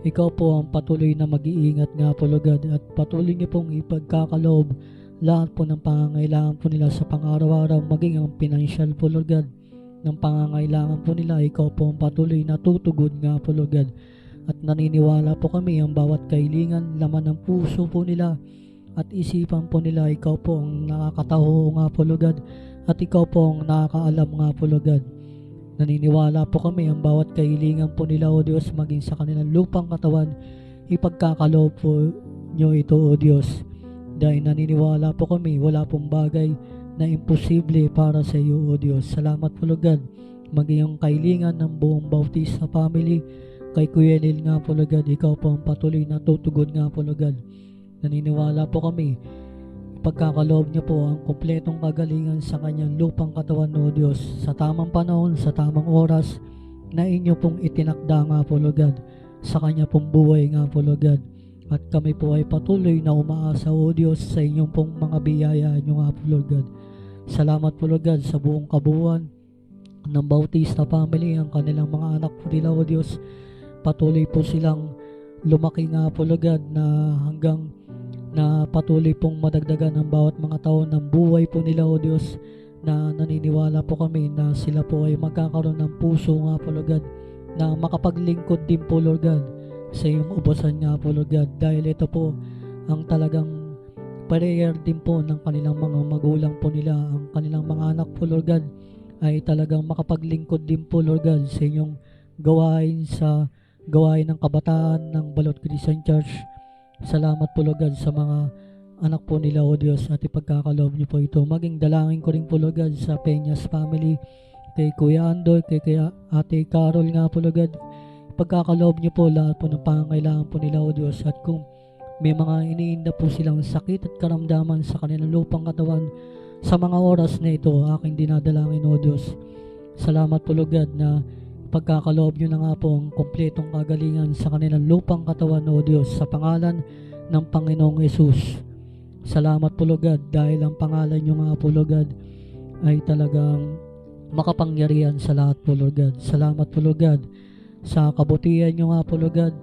ikaw po ang patuloy na mag-iingat nga po Lord God, at patuloy niyo pong ipagkakaloob lahat po ng pangangailangan po nila sa pang-araw-araw, maging ang financial po Lord God ng pangangailangan po nila. Ikaw po ang patuloy na tutugon nga po Lord God, at naniniwala po kami ang bawat kahilingan, laman ng puso po nila at isipan po nila, ikaw po ang nakakataho nga po Lord God, at ikaw po ang nakakaalam nga po Lord God. Naniniwala po kami ang bawat kahilingan po nila o Diyos, maging sa kanilang lupang katawan, ipagkakaloob po nyo ito o Diyos, dahil naniniwala po kami wala pong bagay na imposible para sa iyo, O Diyos. Salamat po, Lord God. Maging kailingan ng buong Bautista family, kay Kuya Neil nga po, Lord God, ikaw po ang patuloy na tutugon nga po, Lord God. Naniniwala po kami, pagkakaloob niyo po ang kumpletong kagalingan sa kanyang lupang katawan, O Diyos, sa tamang panahon, sa tamang oras, na inyo pong itinakda nga po, Lord God, sa kanya pong buhay nga po, Lord God. At kami po ay patuloy na umaasa, O Diyos, sa inyong pong mga biyaya nyo nga po, Lord God. Salamat po, Lord God, sa buong kabuuan ng Bautista family, ang kanilang mga anak po nila, O Diyos. Patuloy po silang lumaki nga po, Lord God, na hanggang na patuloy pong madagdagan ang bawat mga taon ng buhay po nila, O Diyos, na naniniwala po kami na sila po ay magkakaroon ng puso nga po, Lord God, na makapaglingkod din po, Lord God, sa iyong ubusan nga po, Lord God, dahil ito po ang talagang prayer din po ng kanilang mga magulang po nila, ang kanilang mga anak po, Lord God, ay talagang makapaglingkod din po, Lord God, sa inyong gawain ng kabataan ng Balot Christian Church. Salamat po, Lord God, sa mga anak po nila, O Diyos, at ipagkakaloob niyo po ito. Maging dalangin ko rin po, Lord God, sa Peñas family, kay Kuya Andoy, kay Ate Carol nga po, Lord God. Pagkakaloob niyo po lahat po ng pangangailangan po nila, O Diyos, at kung may mga iniinda po silang sakit at karamdaman sa kanilang lupang katawan, sa mga oras na ito, aking dinadalangin, O Diyos. Salamat po, Lord God, na pagkakaloob niyo na nga po ang kompletong kagalingan sa kanilang lupang katawan, O Diyos, sa pangalan ng Panginoong Yesus. Salamat po, Lord God, dahil ang pangalan niyo nga po, Lord God, ay talagang makapangyarihan sa lahat po, Lord God. Salamat po, Lord God, sa kabutihan niyo nga po, Lord God,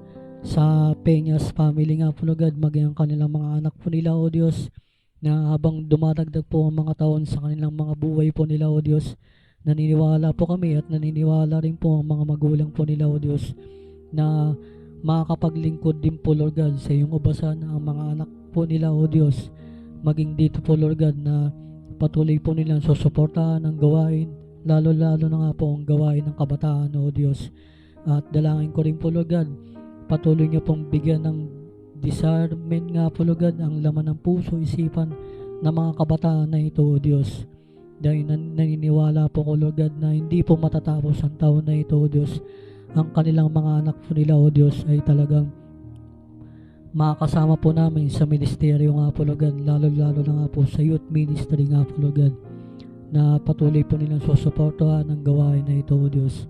sa Peñas family nga po, Lord God, maging ang kanilang mga anak po nila, O Diyos, na habang dumadagdag po ang mga taon sa kanilang mga buhay po nila, O Diyos, naniniwala po kami at naniniwala rin po ang mga magulang po nila, O Diyos, na makakapaglingkod din po, Lord God, sa iyong ubasan ang mga anak po nila, O Diyos, maging dito po, Lord God, na patuloy po nilang susuportahan ang gawain, lalo-lalo na nga po ang gawain ng kabataan, O Diyos. At dalangin ko rin po, Lord God, patuloy niyo pong bigyan ng discernment nga po, Lord God, ang laman ng puso, isipan ng mga kabataan na ito, O Diyos. Dahil naniniwala po ko, Lord God, na hindi po matatapos ang taon na ito, O Diyos. Ang kanilang mga anak po nila, O Diyos, ay talagang makakasama po namin sa ministeryo nga po, Lord God, lalo-lalo na nga po sa youth ministry nga po, Lord God, na patuloy po nilang susuportahan ang gawain na ito, O Diyos.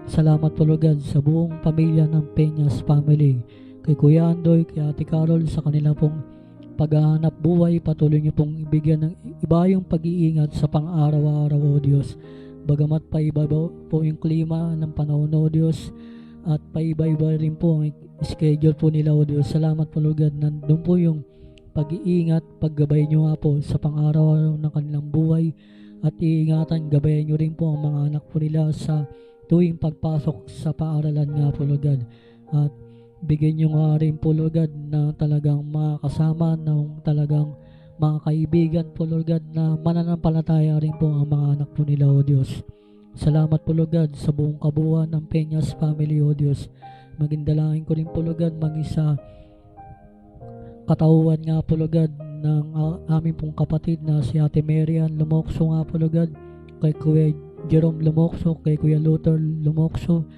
Salamat po, Lord God, sa buong pamilya ng Peñas family, kay Kuya Andoy, kay Ate Carol, sa kanilang pong paghahanap buhay. Patuloy niyo pong ibigyan ng iba yung pag-iingat sa pang-araw-araw, O Diyos. Bagamat paiba po yung klima ng panahon, O Diyos, at paiba-iba rin po ang schedule po nila, O Diyos. Salamat po, Lord God, nandun po yung pag-iingat, paggabay nyo nga po sa pang-araw-araw ng kanilang buhay, at iingatan, gabayan nyo rin po ang mga anak po nila sa tuwing pagpasok sa paaralan nga po, Lord God. At bigyan nyo nga rin po, Lord God, na talagang makakasama, ng talagang mga kaibigan po, Lord God, na mananampalataya rin po ang mga anak po nila, O Diyos. Salamat po, Lord God, sa buong kabuuan ng Peñas family, O Diyos. Maging dalangin ko rin po, Lord God, maging sa katauhan nga po, Lord God, ng aming pong kapatid na si Ate Marian Lumokso nga po, Lord God, kay Kuya Jerome Lumokso, kay Kuya Luther Lumokso,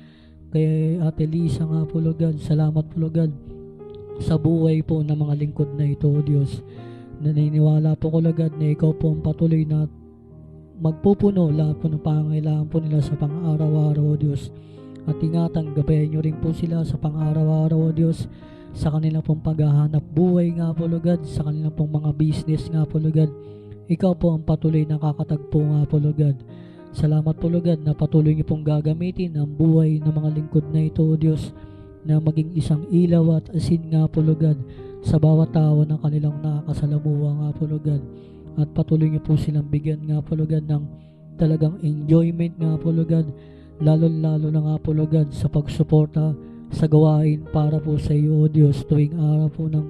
kay Ate Lisa nga po, Lord God. Salamat po, Lord God, sa buhay po ng mga lingkod na ito, O Diyos. Naniniwala po ko, Lord God, na ikaw po ang patuloy na magpupuno lahat po ng pangangailangan po nila sa pang-araw-araw, O Diyos. At ingatan, gabayan nyo rin po sila sa pang-araw-araw, O Diyos, sa kanilang pong paghahanap buhay nga po, Lord God, sa kanilang pong mga business nga po, Lord God. Ikaw po ang patuloy na kakatagpo nga po, Lord God. Salamat po, Lord God, na patuloy niyo pong gagamitin ang buhay ng mga lingkod na ito, O Diyos, na maging isang ilaw at asin nga po, Lord God, sa bawat tao na kanilang nakakasalamuha nga po, Lord God. At patuloy niyo po silang bigyan nga po, Lord God, ng talagang enjoyment nga po, Lord God, lalo-lalo na nga po, Lord God, sa pagsuporta sa gawain para po sa iyo, O Diyos, tuwing araw po ng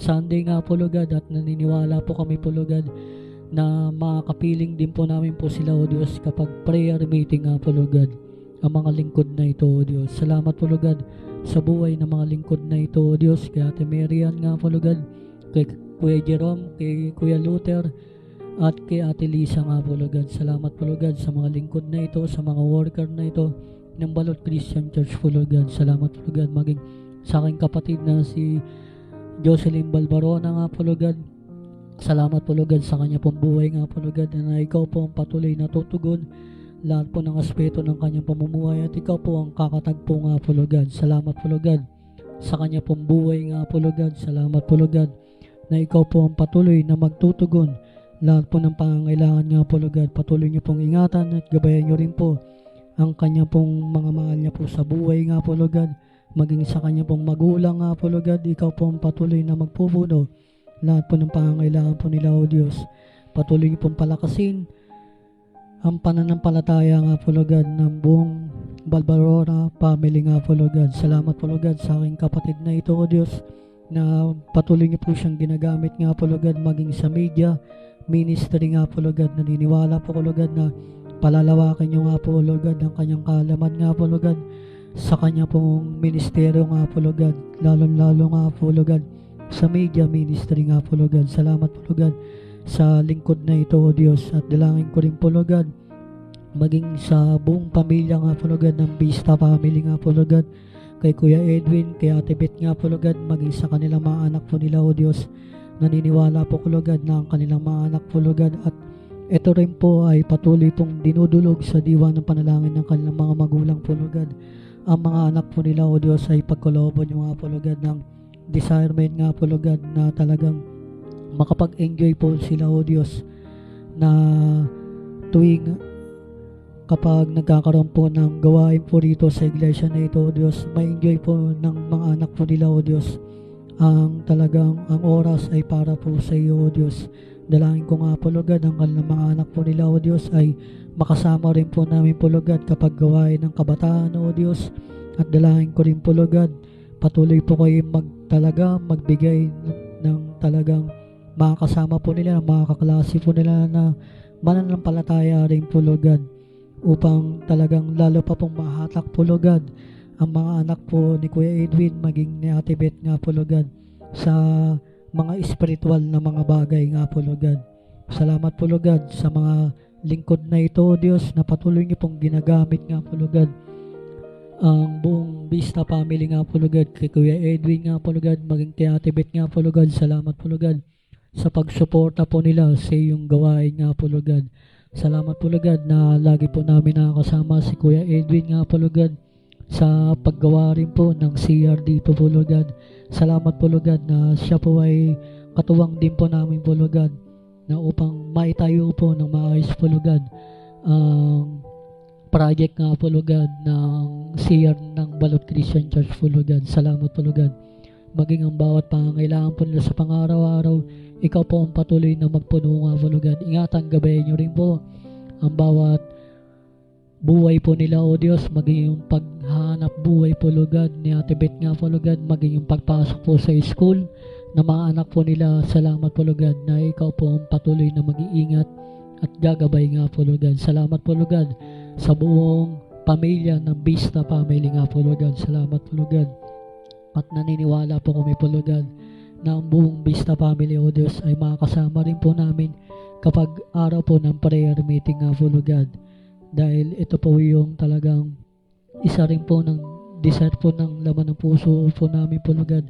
Sunday nga po, Lord God. At naniniwala po kami po, Lord God, na makakapiling din po namin po sila, O Diyos, kapag prayer meeting nga po, Lord God, ang mga lingkod na ito, O Diyos. Salamat po, Lord God, sa buhay ng mga lingkod na ito, O Diyos, kay Ate Marian nga po, Lord God, kay Kuya Jerome, kay Kuya Luther, at kay Ate Lisa nga po Lord God. Salamat po Lord God sa mga lingkod na ito, sa mga worker na ito ng Balot Christian Church po Lord God. Salamat po Lord God maging sa aking kapatid na si Jocelyn Balbarona nga po Lord God. Salamat po Lord God sa kanya pong buhay nga po Lord God, na ikaw po ang patuloy na tutugon lahat po ng aspeto ng kanyang pamumuhay, at ikaw po ang kakatagpo nga po Lord God. Salamat po Lord God sa kanya pong buhay nga po Lord God. Salamat po Lord God na ikaw po ang patuloy na magtutugon lahat po ng pangangailangan nga po Lord God. Patuloy niyo pong ingatan at gabayan niyo rin po ang kanya pong mga mahal niya po sa buhay nga po Lord God, maging sa kanya pong magulang nga po Lord God. Ikaw po ang patuloy na magpupuno lahat po ng pangangailangan po nila o Diyos. Patuloy niyo pong palakasin ang pananampalataya nga po Lord God ng buong Balbarona family nga po Lord God. Salamat po Lord God sa aking kapatid na ito o Diyos, na patuloy niyo po siyang ginagamit nga po Lord God maging sa media ministry nga po Lord God. Naniniwala po ko Lord God na palalawakin niyo nga po Lord God ang kanyang kaalaman nga po Lord God sa kanya pong ministeryo nga po Lord God, lalo nga po Lord God sa media ministry nga po Lord God. Salamat po Lord God sa lingkod na ito o Diyos, at dalangin ko rin po Lord God maging sa buong pamilya nga po Lord God ng Vista family nga po Lord God, kay Kuya Edwin, kay Ate Beth nga po Lord God, maging sa kanilang mga anak po nila o Diyos. Naniniwala po ko Lord God na ang kanilang mga anak po Lord God, at ito rin po ay patuloy pong dinudulog sa diwa ng panalangin ng kanilang mga magulang po Lord God. Ang mga anak po nila o Diyos ay pagkalooban nyo nga po Lord God ng discernment nga po Lord God, na talagang makapag-enjoy po sila o Diyos, na tuwing kapag nagkakaroon po ng gawain po rito sa iglesia na ito o Diyos, ma-enjoy po ng mga anak po nila o Diyos ang talagang ang oras ay para po sa iyo o Diyos. Dalangin ko nga po Lord God ang kanilang mga anak po nila o Diyos ay makasama rin po namin po Lord God kapag gawain ng kabataan o Diyos. At dalangin ko rin po Lord God, patuloy po kayo magbigay ng talagang makakasama po nila, mga kaklase po nila na mananampalataya rin po Lord God, upang talagang lalo pa pong mahatak po Lord God ang mga anak po ni Kuya Edwin, maging ni Ate Beth nga po Lord God, sa mga spiritual na mga bagay nga po Lord God. Salamat po Lord God sa mga lingkod na ito o Diyos, na patuloy niyo pong ginagamit nga po Lord God ang buong Vista family nga po Lord God, kay Kuya Edwin nga po Lord God, maging kay Ate Beth nga po Lord God. Salamat po Lord God sa pagsuporta po nila sa iyong gawain nga po Lord God. Salamat po Lord God na lagi po namin nakakasama si Kuya Edwin nga po Lord God sa paggawa rin po ng CR dito po Lord God. Salamat po Lord God na siya po ay katuwang din po namin po Lord God, na upang maitayo po ng maayos po Lord God ang project nga po Lord God ng CR ng Balot Christian Church po Lord God. Salamat po Lord God. Maging ang bawat pangangailangan po nila sa pang-araw-araw, ikaw po ang patuloy na magpuno nga po Lord God. Ingatan, gabayan nyo rin po ang bawat buhay po nila o Diyos, maging yung paghanap buhay po Lord God ni Ate Beth nga po Lord God, maging yung pagpasok po sa school na mga anak po nila. Salamat po Lord God na ikaw po ang patuloy na mag-iingat at gagabay nga po Lord God. Salamat po Lord God sa buong pamilya ng Vista family nga po Lord God. Salamat po Lord God, at naniniwala po kami po Lord God na ang buong Vista family o Diyos ay makakasama rin po namin kapag araw po ng prayer meeting nga po Lord God, dahil ito po yung talagang isa rin po ng desire po ng laman ng puso po namin po Lord God,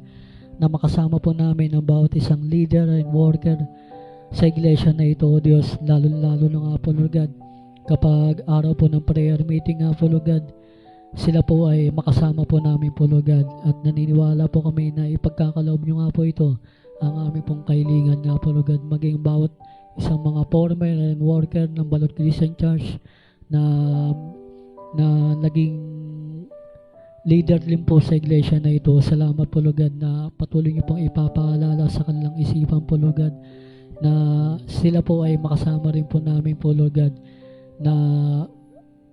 na makasama po namin ang bawat isang leader and worker sa iglesia na ito o Diyos, lalo na nga po Lord God kapag araw po ng prayer meeting nga po Lord God, sila po ay makasama po namin po Lord God, at naniniwala po kami na ipagkakaloob nyo nga po ito ang aming pong kahilingan nga po Lord God, maging bawat isang mga former and worker ng Balot Christian Church na naging leader din po sa iglesia na ito. Salamat po Lord God na patuloy niyo pong ipapaalala sa kanilang isipan po Lord God, na sila po ay makasama rin po namin po Lord God, na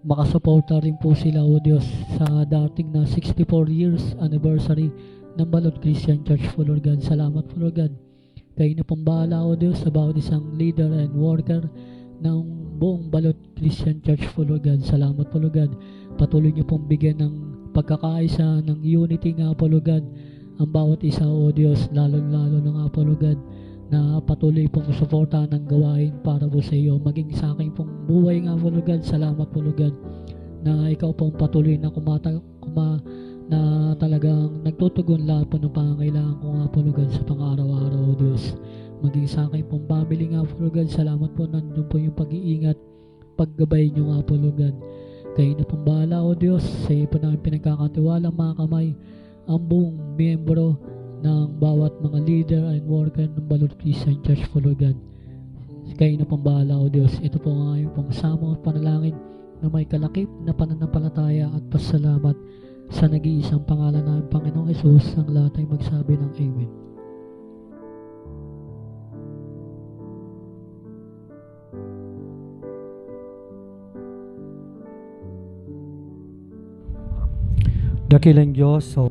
makasuporta rin po sila o Diyos sa dating na 64 years anniversary ng Balot Christian Church po Lord God. Salamat po Lord God, kayo na pong bahala o Diyos sa bawat isang leader and worker ng buong Balot Christian Church po Lord God. Salamat po Lord God, patuloy niyo pong bigyan ng pagkakaisa, ng unity nga po Lord God ang bawat isa o Diyos, lalo na nga po Lord God na patuloy pong suportahan ng gawain para po sa iyo. Maging sa akin pong buhay nga po, Lord God. Salamat po, Lord God, na ikaw pong patuloy na na talagang nagtutugon lahat po ng pangangailangan ko nga po, Lord God, sa pang-araw-araw, O Diyos. Maging sa akin pong family nga po, Lord God. Salamat po, nandun po yung pag-iingat, paggabay nyo nga po, Lord God. Kayo na pong bahala, O Diyos. Sa iyo po namin pinagkakatiwala mga kamay ang buong miyembro ng bawat mga leader and worker ng Balot Christian Church po, Lord God. Kayo na pong bahala, O Diyos. Ito po ang aming pong samang panalangin na may kalakip na pananampalataya at pasalamat sa nag-iisang pangalan ng Panginoong Hesus. Ang lahat ay magsabi ng Amen. Dakilang Diyos, so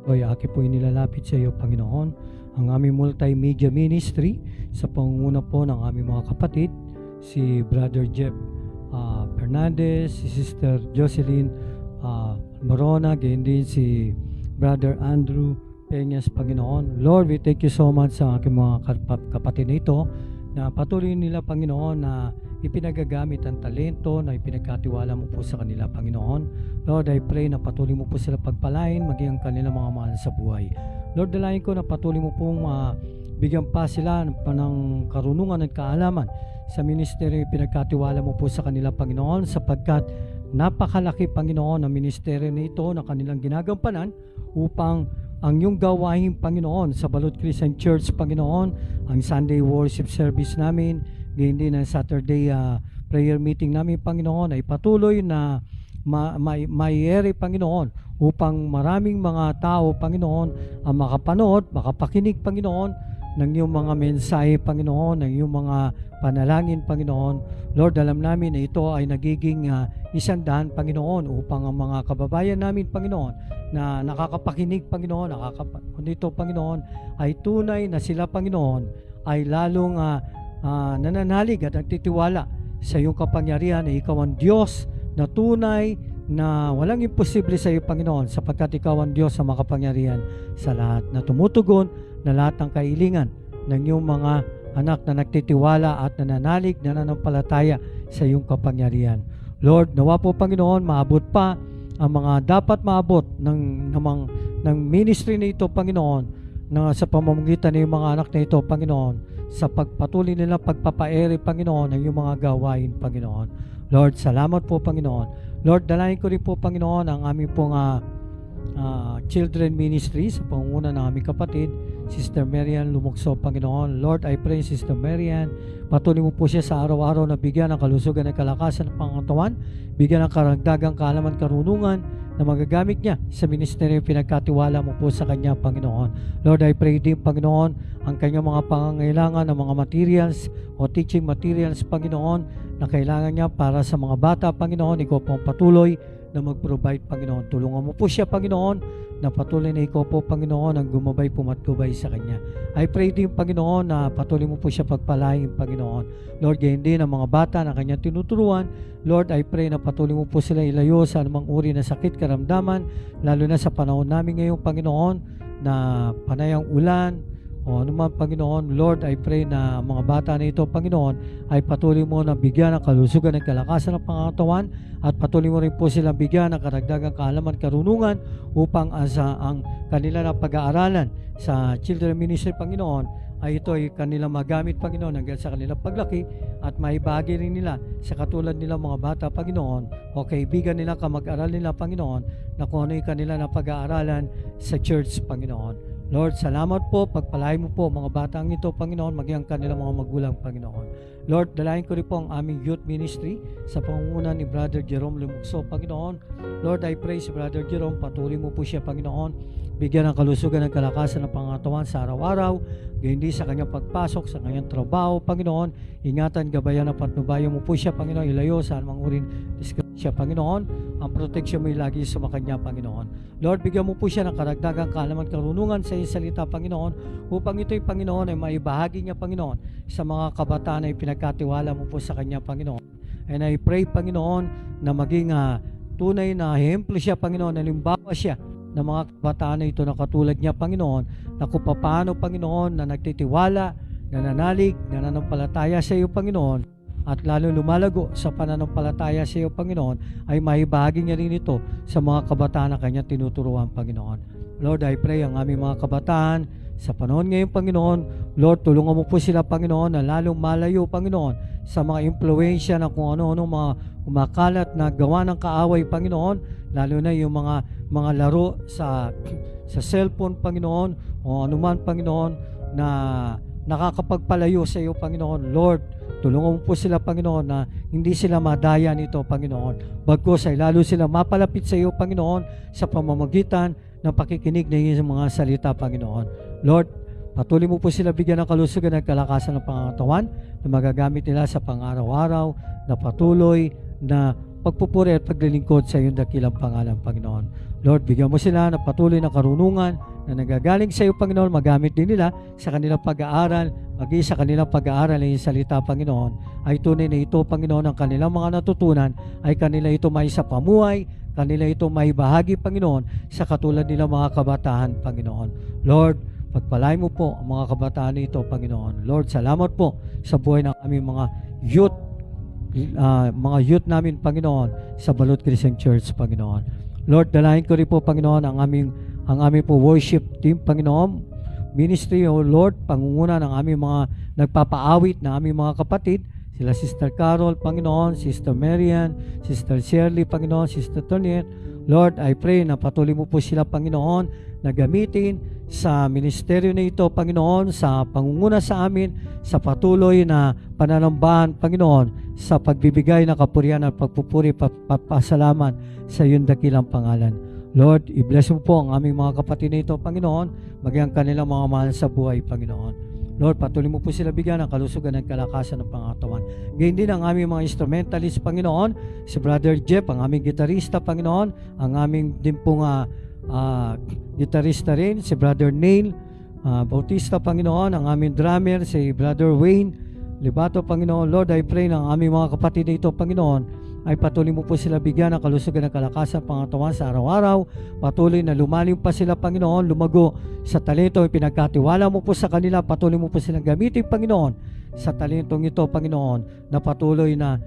ay aki po inilalapit sa iyo, Panginoon, ang aming multimedia ministry sa pangunguna po ng aming mga kapatid, si Brother Jeff Fernandez, si Sister Jocelyn Morona, gayon din si Brother Andrew Peñas, Panginoon. Lord, we thank you so much sa aking mga kapatid na ito na patuloy nila, Panginoon, na ipinagagamit ang talento na ipinagkatiwala mo po sa kanila, Panginoon. Lord, I pray na patuloy mo po sila pagpalain, maging ang kanilang mga mahal sa buhay. Lord, dalayan ko na patuloy mo pong bigyan pa sila ng karunungan at kaalaman sa ministeryo pinagkatiwala mo po sa kanila, Panginoon, sapagkat napakalaki, Panginoon, ang ministeryo na ito na kanilang ginagampanan upang ang iyong gawain, Panginoon, sa Balot Christian Church, Panginoon, ang Sunday worship service namin, gayon din ang Saturday prayer meeting namin, Panginoon, ay patuloy na mayeri, Panginoon, upang maraming mga tao, Panginoon, ang makapanood, makapakinig, Panginoon, ng iyong mga mensahe, Panginoon, ng iyong mga panalangin, Panginoon. Lord, alam namin na ito ay nagiging isang daan, Panginoon, upang ang mga kababayan namin, Panginoon, na nakakapakinig, Panginoon, nito, Panginoon, ay tunay na sila, Panginoon, ay lalong nananalig at nagtitiwala sa iyong kapangyarihan na ikaw ang Diyos na tunay na walang imposible sa iyo, Panginoon, sapagkat ikaw ang Diyos sa makapangyarihan sa lahat, na tumutugon na lahat ng kahilingan ng iyong mga anak na nagtitiwala at nananalig, nananampalataya sa iyong kapangyarihan. Lord, nawa po, Panginoon, maabot pa ang mga dapat maabot ng ministry na ito, Panginoon, na sa pamamagitan ng mga anak na ito, Panginoon, sa pagpatuloy nila pagpapaere, Panginoon, ng iyong mga gawain, Panginoon. Lord, salamat po, Panginoon. Lord, dalayan ko rin po, Panginoon, ang aming pong children ministry sa pangunguna ng aming kapatid, Sister Marian Lumukso, Panginoon. Lord, I pray, Sister Marian, patuloy mo po siya sa araw-araw na bigyan ng kalusugan at kalakasan ng pangatawan, bigyan ng karagdagang kaalaman, karunungan na magagamit niya sa ministeryo pinagkatiwala mo po sa kanya, Panginoon. Lord, I pray din, Panginoon, ang kanyang mga pangangailangan ng mga materials o teaching materials, Panginoon, na kailangan niya para sa mga bata, Panginoon. Ikaw po ang patuloy na mag-provide, Panginoon. Tulungan mo po siya, Panginoon, na patuloy na ikaw po, Panginoon, ang gumabay, pumatgubay sa kanya. I pray din, Panginoon, na patuloy mo po siya pagpalain, Panginoon. Lord, gayon din ang mga bata na kanyang tinuturuan. Lord, I pray na patuloy mo po sila ilayo sa anumang uri na sakit, karamdaman, lalo na sa panahon namin ngayon, Panginoon, na panayang ulan, o anuman, Panginoon. Lord, I pray na mga bata na ito, Panginoon, ay patuloy mo na bigyan ng kalusugan ng kalakasan ng pangatawan at patuloy mo rin po silang bigyan ng karagdagang kaalaman, karunungan upang ang kanila na pag-aaralan sa children ministry, Panginoon, ay ito ay kanilang magamit, Panginoon, hanggang sa kanilang paglaki at maibahagi rin nila sa katulad nilang mga bata, Panginoon, o kaibigan nila, kamag-aral nila, Panginoon, na kung ano yung kanila na pag-aaralan sa church, Panginoon. Lord, salamat po, pagpalain mo po mga batang ito, Panginoon, maging ang kanilang mga magulang, Panginoon. Lord, dalayan ko rin po ang aming youth ministry sa pangunguna ni Brother Jerome Lumukso, Panginoon. Lord, I pray si Brother Jerome, patuloy mo po siya, Panginoon, bigyan ng kalusugan ng kalakasan ng pangatawan sa araw-araw, gayon din sa kanyang pagpasok, sa kanyang trabaho, Panginoon. Ingatan, gabayan at patnubayan mo po siya, Panginoon, ilayo sa anumang uring disgrasya, Panginoon. Ang proteksyon mo lagi sa kanya, Panginoon. Lord, bigyan mo po siya ng karagdagang kaalaman, karunungan sa iyong salita, Panginoon, upang ito'y, Panginoon, ay maibahagi niya, Panginoon, sa mga kabataan na ipinagkatiwala mo po sa kanya, Panginoon. And I pray, Panginoon, na maging tunay na ehemplo siya, Panginoon, halimbawa siya ng mga kabataan na ito na katulad niya, Panginoon, na kung paano, Panginoon, na nagtitiwala nananalig, nananampalataya sa iyo, Panginoon, at lalo lumalago sa pananampalataya sa iyo, Panginoon, ay maibahagi niya rin ito sa mga kabataan na kanyang tinuturuan, Panginoon. Lord, I pray ang aming mga kabataan sa panahon ngayon, Panginoon. Lord, tulungan mo po sila, Panginoon, na lalong malayo, Panginoon, sa mga impluensya na kung ano-ano mga umakalat na gawa ng kaaway, Panginoon, lalo na yung mga laro sa cellphone, Panginoon, o anuman, Panginoon, na nakakapagpalayo sa iyo, Panginoon. Lord, tulungan mo po sila, Panginoon, na hindi sila madaya nito, Panginoon. Bagkus ay lalo sila mapalapit sa iyo, Panginoon, sa pamamagitan ng pakikinig ng iyong mga salita, Panginoon. Lord, patuloy mo po sila bigyan ng kalusugan at kalakasan ng pangatawan na magagamit nila sa pang-araw-araw na patuloy na pagpupuri at paglilingkod sa iyong dakilang pangalan, Panginoon. Lord, bigyan mo sila ng patuloy na karunungan na nagagaling sa iyo, Panginoon, magamit din nila sa kanilang pag-aaral, maging sa kanilang pag-aaral ng iyong salita, Panginoon, ay tunay na ito, Panginoon, ang kanilang mga natutunan, ay kanila ito may sa pamuhay, kanila ito may bahagi, Panginoon, sa katulad nila mga kabataan, Panginoon. Lord, pagpalain mo po ang mga kabataan nito, Panginoon. Lord, salamat po sa buhay ng aming mga youth namin, Panginoon, sa Balot Christian Church, Panginoon. Lord, dalahin ko rin po, Panginoon, ang aming po worship team, Panginoon, ministry, O Lord, pangunguna ng aming mga nagpapaawit na aming mga kapatid, sila Sister Carol, Panginoon, Sister Marian, Sister Shirley, Panginoon, Sister Toniet. Lord, I pray na patuloy mo po sila, Panginoon, na gamitin sa ministeryo na ito, Panginoon, sa pangunguna sa amin, sa patuloy na pananambahan, Panginoon, sa pagbibigay ng kapurihan at pagpupuri, papasalamat sa iyong dakilang pangalan. Lord, i-bless mo po ang aming mga kapatid na ito, Panginoon, maging ang kanilang mga mahal sa buhay, Panginoon. Lord, patuloy mo po sila bigyan ng kalusugan at kalakasan ng pangatawan. Gayun din ang aming mga instrumentalist, Panginoon, si Brother Jeff, ang aming gitarista, Panginoon, ang aming din pong gitarista rin, si Brother Neil Bautista, Panginoon, ang aming drummer, si Brother Wayne Libato, Panginoon. Lord, I pray ng aming mga kapatid na ito, Panginoon, ay patuloy mo po sila bigyan ng kalusugan ng kalakasan pangatawan sa araw-araw. Patuloy na lumalim pa sila, Panginoon, lumago sa talento ay pinagkatiwala mo po sa kanila. Patuloy mo po silang gamitin, Panginoon, sa talentong ito, Panginoon, na patuloy na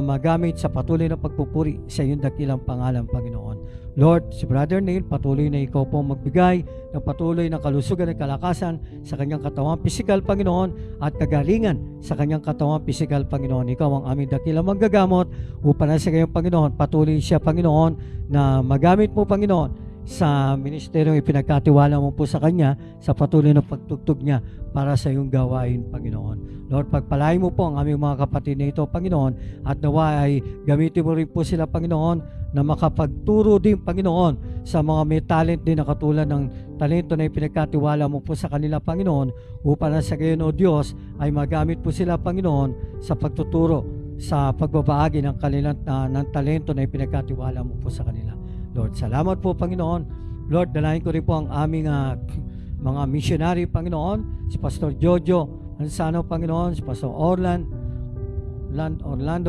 magamit sa patuloy na pagpupuri sa iyong dakilang pangalan, Panginoon. Lord, si Brother Neil, patuloy na ikaw po magbigay ng patuloy na kalusugan at kalakasan sa kanyang katawang pisikal, Panginoon, at kagalingan sa kanyang katawang pisikal, Panginoon. Ikaw ang aming dakilang manggagamot upang sa kanyang, Panginoon, patuloy siya, Panginoon, na magamit mo, Panginoon, sa ministeryong ipinagkatiwala mo po sa kanya sa patuloy na pagtugtog niya para sa iyong gawain, Panginoon. Lord, pagpalain mo po ang aming mga kapatid na ito, Panginoon, at nawa ay gamitin mo rin po sila, Panginoon, na makapagturo din, Panginoon, sa mga may talent din na katulad ng talento na ipinagkatiwala mo po sa kanila, Panginoon, upang sa gayon, O Diyos, ay magamit po sila, Panginoon, sa pagtuturo, sa pagbabahagi ng kanilang ng talento na ipinagkatiwala mo po sa kanila. Lord, salamat po, Panginoon. Lord, dalahin ko rin po ang aming mga missionary, Panginoon, si Pastor Jojo Ansano, Panginoon, si Pastor Orlando,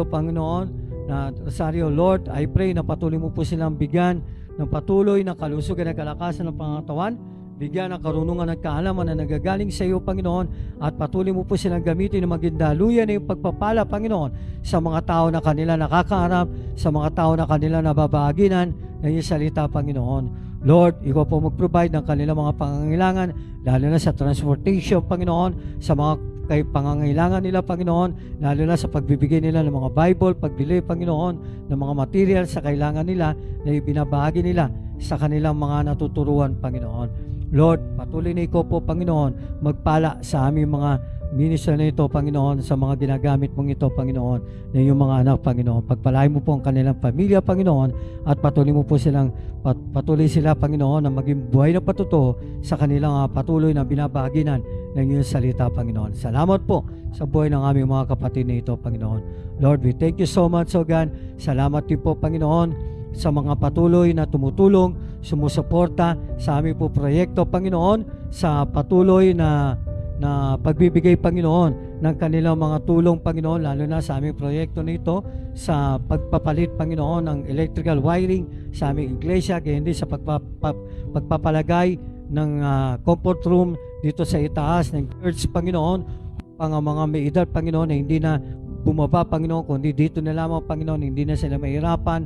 Panginoon, na Rosario. Lord, I pray na patuloy mo po silang bigyan ng patuloy na kalusugan at kalakasan ng pangatawan, bigyan ng karunungan at kaalaman na nagagaling sa iyo, Panginoon, at patuloy mo po silang gamitin na maging daluyan na yung pagpapala, Panginoon, sa mga tao na kanila nakakaharap, sa mga tao na kanila nababaaginan ng iyong salita, Panginoon. Lord, ikaw po mag-provide ng kanilang mga pangangailangan, lalo na sa transportation, Panginoon, sa mga pangangailangan nila, Panginoon, lalo na sa pagbibigay nila ng mga Bible, pagbili, Panginoon, ng mga material sa kailangan nila na ibinabahagi nila sa kanilang mga natuturuan, Panginoon. Lord, patuloy na ikaw po, Panginoon, magpala sa aming mga ministry na ito, Panginoon, sa mga ginagamit mong ito, Panginoon, na iyong mga anak, Panginoon. Pagpalain mo po ang kanilang pamilya, Panginoon, at patuloy mo po silang, patuloy sila, Panginoon, na maging buhay na patuto sa kanilang patuloy na binabahaginan ng iyong salita, Panginoon. Salamat po sa buhay ng aming mga kapatid na ito, Panginoon. Lord, we thank you so much, O God. Salamat din po, Panginoon, sa mga patuloy na tumutulong, sumusuporta sa aming po proyekto, Panginoon, sa patuloy na pagbibigay, Panginoon, ng kanilang mga tulong, Panginoon, lalo na sa aming proyekto nito, sa pagpapalit, Panginoon, ng electrical wiring sa aming iglesia, kaya hindi sa pagpapalagay ng comfort room dito sa itaas ng church, Panginoon, mga may edad, Panginoon, na hindi na bumaba, Panginoon, kundi dito na lamang, Panginoon, hindi na sila mahirapan,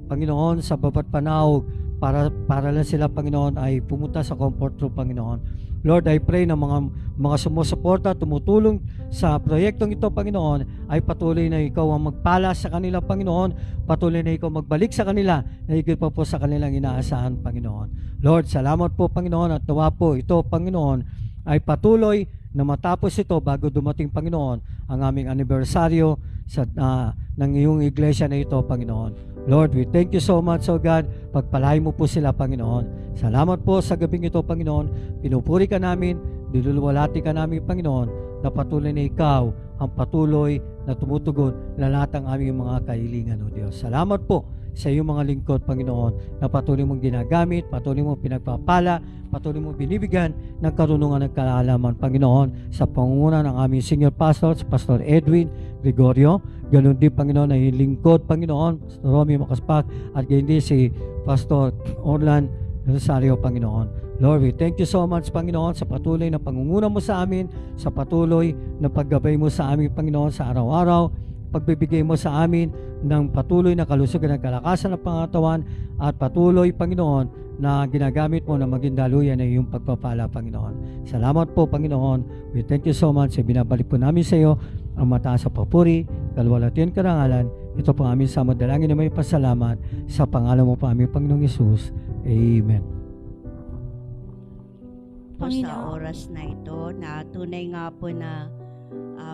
Panginoon, sa babat panahog, para lang sila, Panginoon, ay pumunta sa comfort room, Panginoon. Lord, I pray na mga sumusuporta, tumutulong sa proyektong ito, Panginoon, ay patuloy na ikaw ang magpala sa kanila, Panginoon, patuloy na ikaw magbalik sa kanila, na higit pa po sa kanilang inaasahan, Panginoon. Lord, salamat po, Panginoon, at nawa po ito, Panginoon, ay patuloy na matapos ito bago dumating, Panginoon, ang aming anibersaryo ng iyong iglesia na ito, Panginoon. Lord, we thank you so much, oh God. Pagpalain mo po sila, Panginoon. Salamat po sa gabing ito, Panginoon. Pinupuri ka namin, niluluwalhati ka namin, Panginoon, na patuloy na ikaw ang patuloy na tumutugon na lahat ng aming mga kahilingan, oh Diyos. Salamat po sa iyong mga lingkod, Panginoon, na patuloy mong ginagamit, patuloy mong pinagpapala, patuloy mong binibigyan ng karunungan at kaalaman, Panginoon, sa pangunguna ng aming senior pastor, si Pastor Edwin Gregorio. Ganon din, Panginoon, ay lingkod, Panginoon, Romy Makaspak, at gayon din si Pastor Orlan Rosario, Panginoon. Lord, we thank you so much, Panginoon, sa patuloy na pangunguna mo sa amin, sa patuloy na paggabay mo sa amin, Panginoon, sa araw-araw, pagbibigay mo sa amin ng patuloy na kalusugan at kalakasan ng pangatawan, at patuloy, Panginoon, na ginagamit mo na maging daluyan na iyong pagpapala, Panginoon. Salamat po, Panginoon. We thank you so much. Binabalik po namin sa iyo ang mataas sa papuri, kaluwalhatian, karangalan. Ito po aming samadalangin na may pasalamat sa pangalan mo po aming Panginoong Hesus. Amen. Po sa oras na ito, na tunay nga po na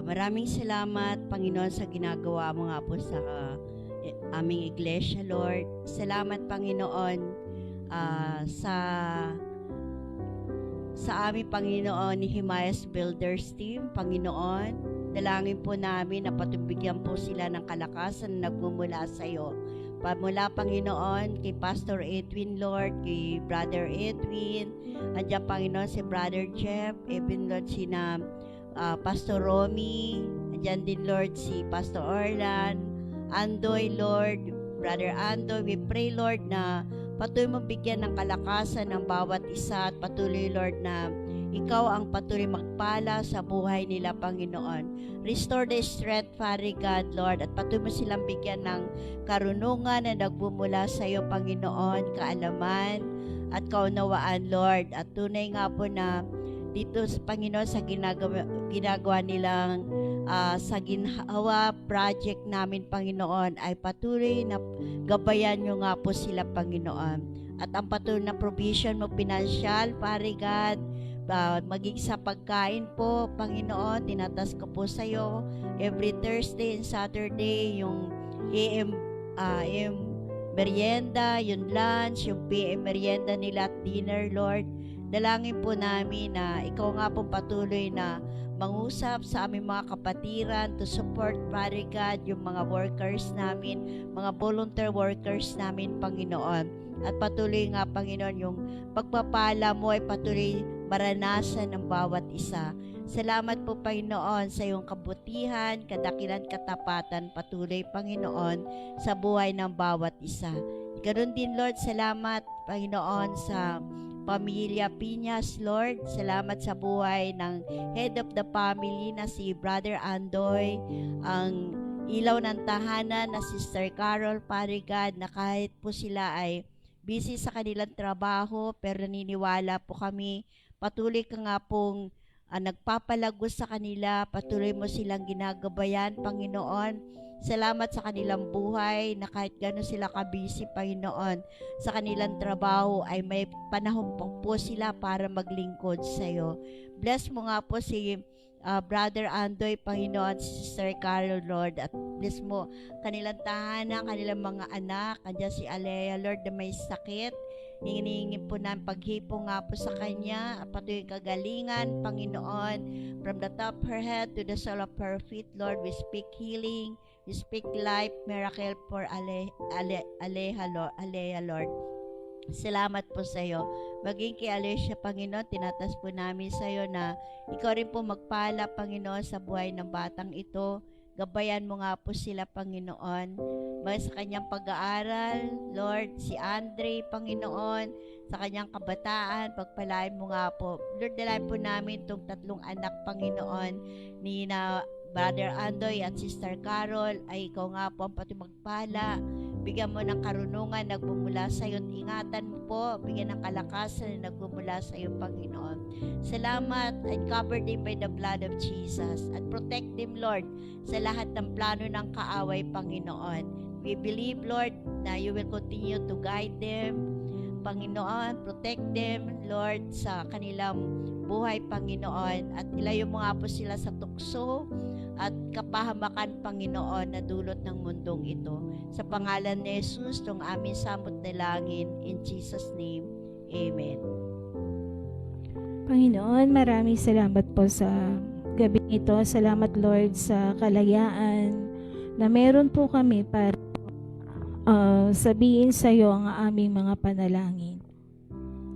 maraming salamat, Panginoon, sa ginagawa mo nga po sa aming iglesia, Lord. Salamat, Panginoon, sa aming Panginoon ni Himayas Builders Team, Panginoon. Dalangin po namin na patubigyan po sila ng kalakasan na nagmumula sa iyo. Pamula, Panginoon, kay Pastor Edwin, Lord, kay Brother Edwin, andiyan, Panginoon, si Brother Jeff, even, Lord, sina Pastor Romy, andiyan din, Lord, si Pastor Orlan, Andoy, Lord, Brother Andoy. We pray, Lord, na patuloy mo bigyan ng kalakasan ng bawat isa, at patuloy, Lord, na ikaw ang patuloy magpala sa buhay nila, Panginoon. Restore the strength, Father God, Lord, at patuloy mo silang bigyan ng karunungan na nagbumula sa iyo, Panginoon, kaalaman at kaunawaan, Lord. At tunay nga po na dito sa Panginoon sa ginagawa nilang sa ginhawa project namin, Panginoon, ay patuloy na gabayan nyo nga po sila, Panginoon. At ang patuloy na provision mo, pinansyal, Father God, maging sa pagkain po, Panginoon, tinatas ko po sa iyo every Thursday and Saturday, yung AM merienda, yung lunch, yung PM merienda nila at dinner, Lord. Dalangin po namin na ikaw nga po patuloy na mangusap sa aming mga kapatiran to support, Father God, yung mga workers namin, mga volunteer workers namin, Panginoon. At patuloy nga, Panginoon, yung pagpapala mo ay patuloy maranasan ng bawat isa. Salamat po, Panginoon, sa iyong kabutihan, kadakilan, katapatan, patuloy, Panginoon, sa buhay ng bawat isa. Ganoon din, Lord, salamat, Panginoon, sa pamilya Piñas, Lord. Salamat sa buhay ng head of the family na si Brother Andoy, ang ilaw ng tahanan na Sister Carol, Father God, na kahit po sila ay busy sa kanilang trabaho, pero naniniwala po kami, patuloy ka nga pong nagpapalagos sa kanila, patuloy mo silang ginagabayan, Panginoon. Salamat sa kanilang buhay na kahit gano'n sila kabisi, Panginoon, sa kanilang trabaho ay may panahon po sila para maglingkod sa iyo. Bless mo nga po si Brother Andoy, Panginoon, Sister Carol, Lord, at bless mo kanilang tahanan, kanilang mga anak, kandiyan si Alea, Lord, na may sakit. Hingin po ng paghipo nga po sa kanya, at patuloy kagalingan, Panginoon, from the top of her head to the sole of her feet, Lord, we speak healing, we speak life, miracle for Alea, Lord. Salamat po sa iyo. Maging kay Alicia, Panginoon, tinatas po namin sa iyo na ikaw rin po magpala, Panginoon, sa buhay ng batang ito. Gabayan mo nga po sila, Panginoon. sa kanyang pag-aaral. Lord, si Andre, Panginoon, sa kanyang kabataan, pagpalain mo nga po. Lord, dalayan po namin itong 3 anak, Panginoon, ni na Brother Andoy at Sister Carol, ay ikaw nga po ang pati magpala. Bigyan mo ng karunungan nagmumula sa iyo. Ingatan mo po, bigyan ng kalakasan na nagmumula sa iyo, Panginoon. Salamat, and cover them by the blood of Jesus. At protect them, Lord, sa lahat ng plano ng kaaway, Panginoon. We believe, Lord, na you will continue to guide them, Panginoon. Protect them, Lord, sa kanilang buhay, Panginoon. At ilayo mo nga po sila sa tukso at kapahamakan, Panginoon, na dulot ng mundong ito. Sa pangalan ni Jesus, itong aming samot na langin. In Jesus' name, Amen. Panginoon, maraming salamat po sa gabing ito. Salamat, Lord, sa kalayaan na meron po kami para sabihin sa iyo ang aming mga panalangin.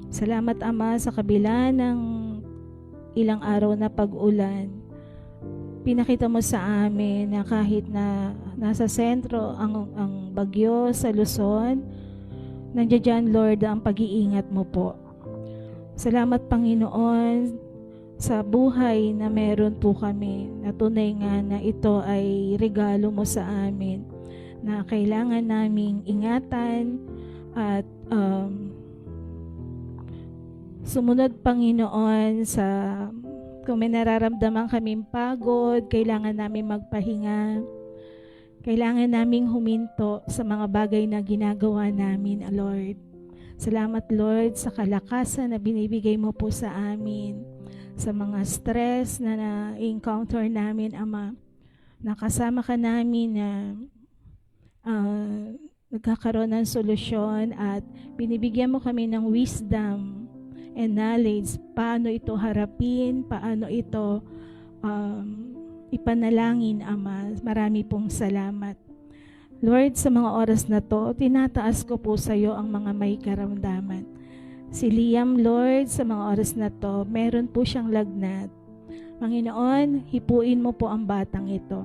Salamat, Ama, sa kabila ng ilang araw na pag-ulan. Pinakita mo sa amin na kahit na nasa sentro ang bagyo sa Luzon, nandiyan dyan, Lord, ang pag-iingat mo po. Salamat, Panginoon, sa buhay na meron po kami, na tunay nga na ito ay regalo mo sa amin, na kailangan naming ingatan at sumunod, Panginoon, sa kung may nararamdaman kaming pagod, kailangan namin magpahinga, kailangan naming huminto sa mga bagay na ginagawa namin, Lord. Salamat, Lord, sa kalakasan na binibigay mo po sa amin, sa mga stress na na-encounter namin, Ama. Nakasama ka namin na nagkakaroon ng solusyon at binibigyan mo kami ng wisdom and knowledge paano ito harapin, paano ito ipanalangin, Ama. Marami pong salamat. Lord, sa mga oras na to, tinataas ko po sa iyo ang mga may karamdaman. Si Liam, Lord, sa mga oras na to, meron po siyang lagnat. Panginoon, hipuin mo po ang batang ito.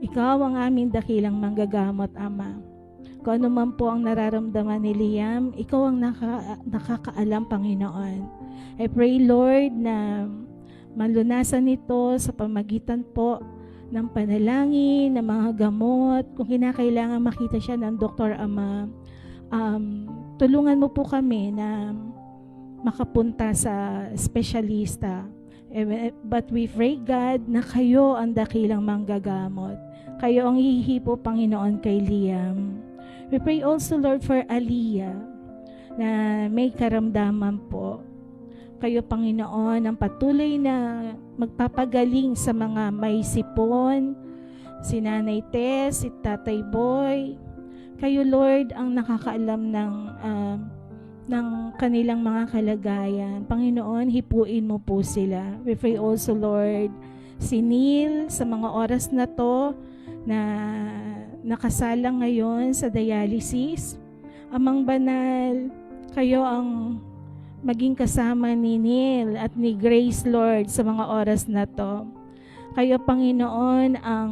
Ikaw ang aming dakilang manggagamot, Ama. Kung ano man po ang nararamdaman ni Liam, ikaw ang nakakaalam, Panginoon. I pray, Lord, na malunasan ito sa pamagitan po ng panalangin, ng mga gamot. Kung kinakailangan makita siya ng doktor, Ama, tulungan mo po kami na makapunta sa espesyalista. But we pray, God, na kayo ang dakilang manggagamot. Kayo ang hihipo, Panginoon, kay Liam. We pray also, Lord, for Aliyah na may karamdaman po. Kayo, Panginoon, ang patuloy na magpapagaling sa mga may sipon, si Nanay Tess, si Tatay Boy. Kayo, Lord, ang nakakaalam ng kanilang mga kalagayan. Panginoon, hipuin mo po sila. We pray also, Lord, si Neil sa mga oras na to na nakasalang ngayon sa dialysis. Amang Banal, kayo ang maging kasama ni Neil at ni Grace, Lord, sa mga oras na to. Kayo, Panginoon, ang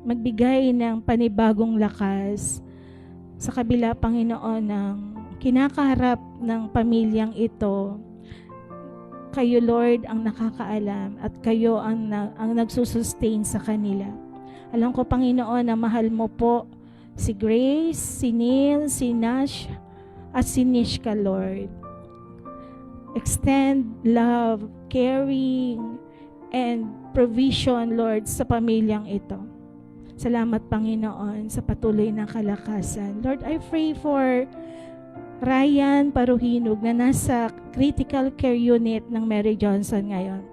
magbigay ng panibagong lakas sa kabila, Panginoon, ng kinakaharap ng pamilyang ito. Kayo, Lord, ang nakakaalam at kayo ang nagsusustain sa kanila. Alam ko, Panginoon, na mahal mo po si Grace, si Neil, si Nash, at si Nishka, Lord. Extend love, caring, and provision, Lord, sa pamilyang ito. Salamat, Panginoon, sa patuloy na kalakasan. Lord, I pray for Ryan Paruhinog na nasa critical care unit ng Mary Johnson ngayon.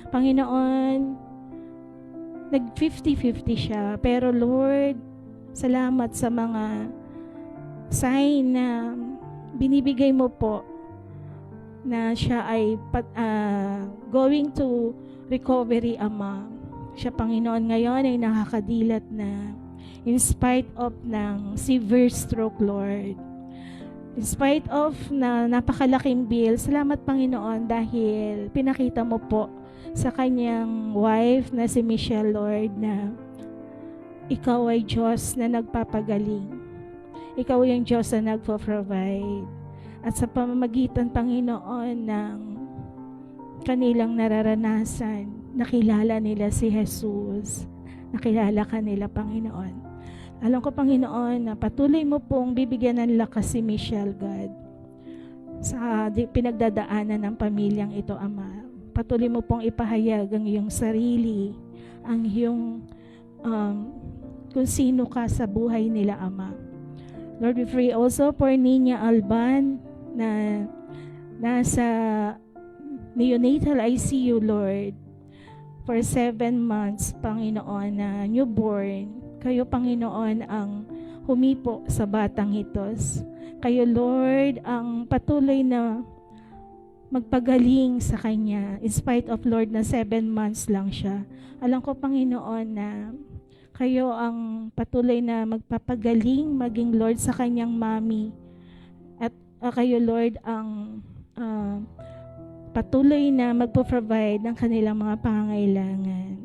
Panginoon, nag 50-50 siya, pero Lord, salamat sa mga sign na binibigay mo po na siya ay going to recovery, Ama. Siya, Panginoon, ngayon ay nakakadilat na in spite of ng severe stroke, Lord. In spite of na napakalaking bill, salamat, Panginoon, dahil pinakita mo po sa kanyang wife na si Michelle, Lord, na Ikaw ay Diyos na nagpapagaling. Ikaw yung Diyos na nagpo-provide. At sa pamamagitan, Panginoon, ng kanilang nararanasan, nakilala nila si Jesus. Nakilala ka nila, Panginoon. Alam ko, Panginoon, na patuloy mo pong bibigyan ng lakas si Michelle, God, sa pinagdadaanan ng pamilyang ito, Ama. Patuloy mo pong ipahayag ang iyong sarili, ang iyong kung sino ka sa buhay nila, Ama. Lord, we pray also for Nina Alban na nasa neonatal ICU, Lord, for 7 months, Panginoon, na newborn. Kayo, Panginoon, ang humipo sa batang itos. Kayo, Lord, ang patuloy na magpagaling sa kanya. In spite of, Lord, na 7 months lang siya. Alam ko, Panginoon, na kayo ang patuloy na magpapagaling, maging, Lord, sa kanyang mami. At kayo, Lord, ang patuloy na magpo-provide ng kanilang mga pangangailangan.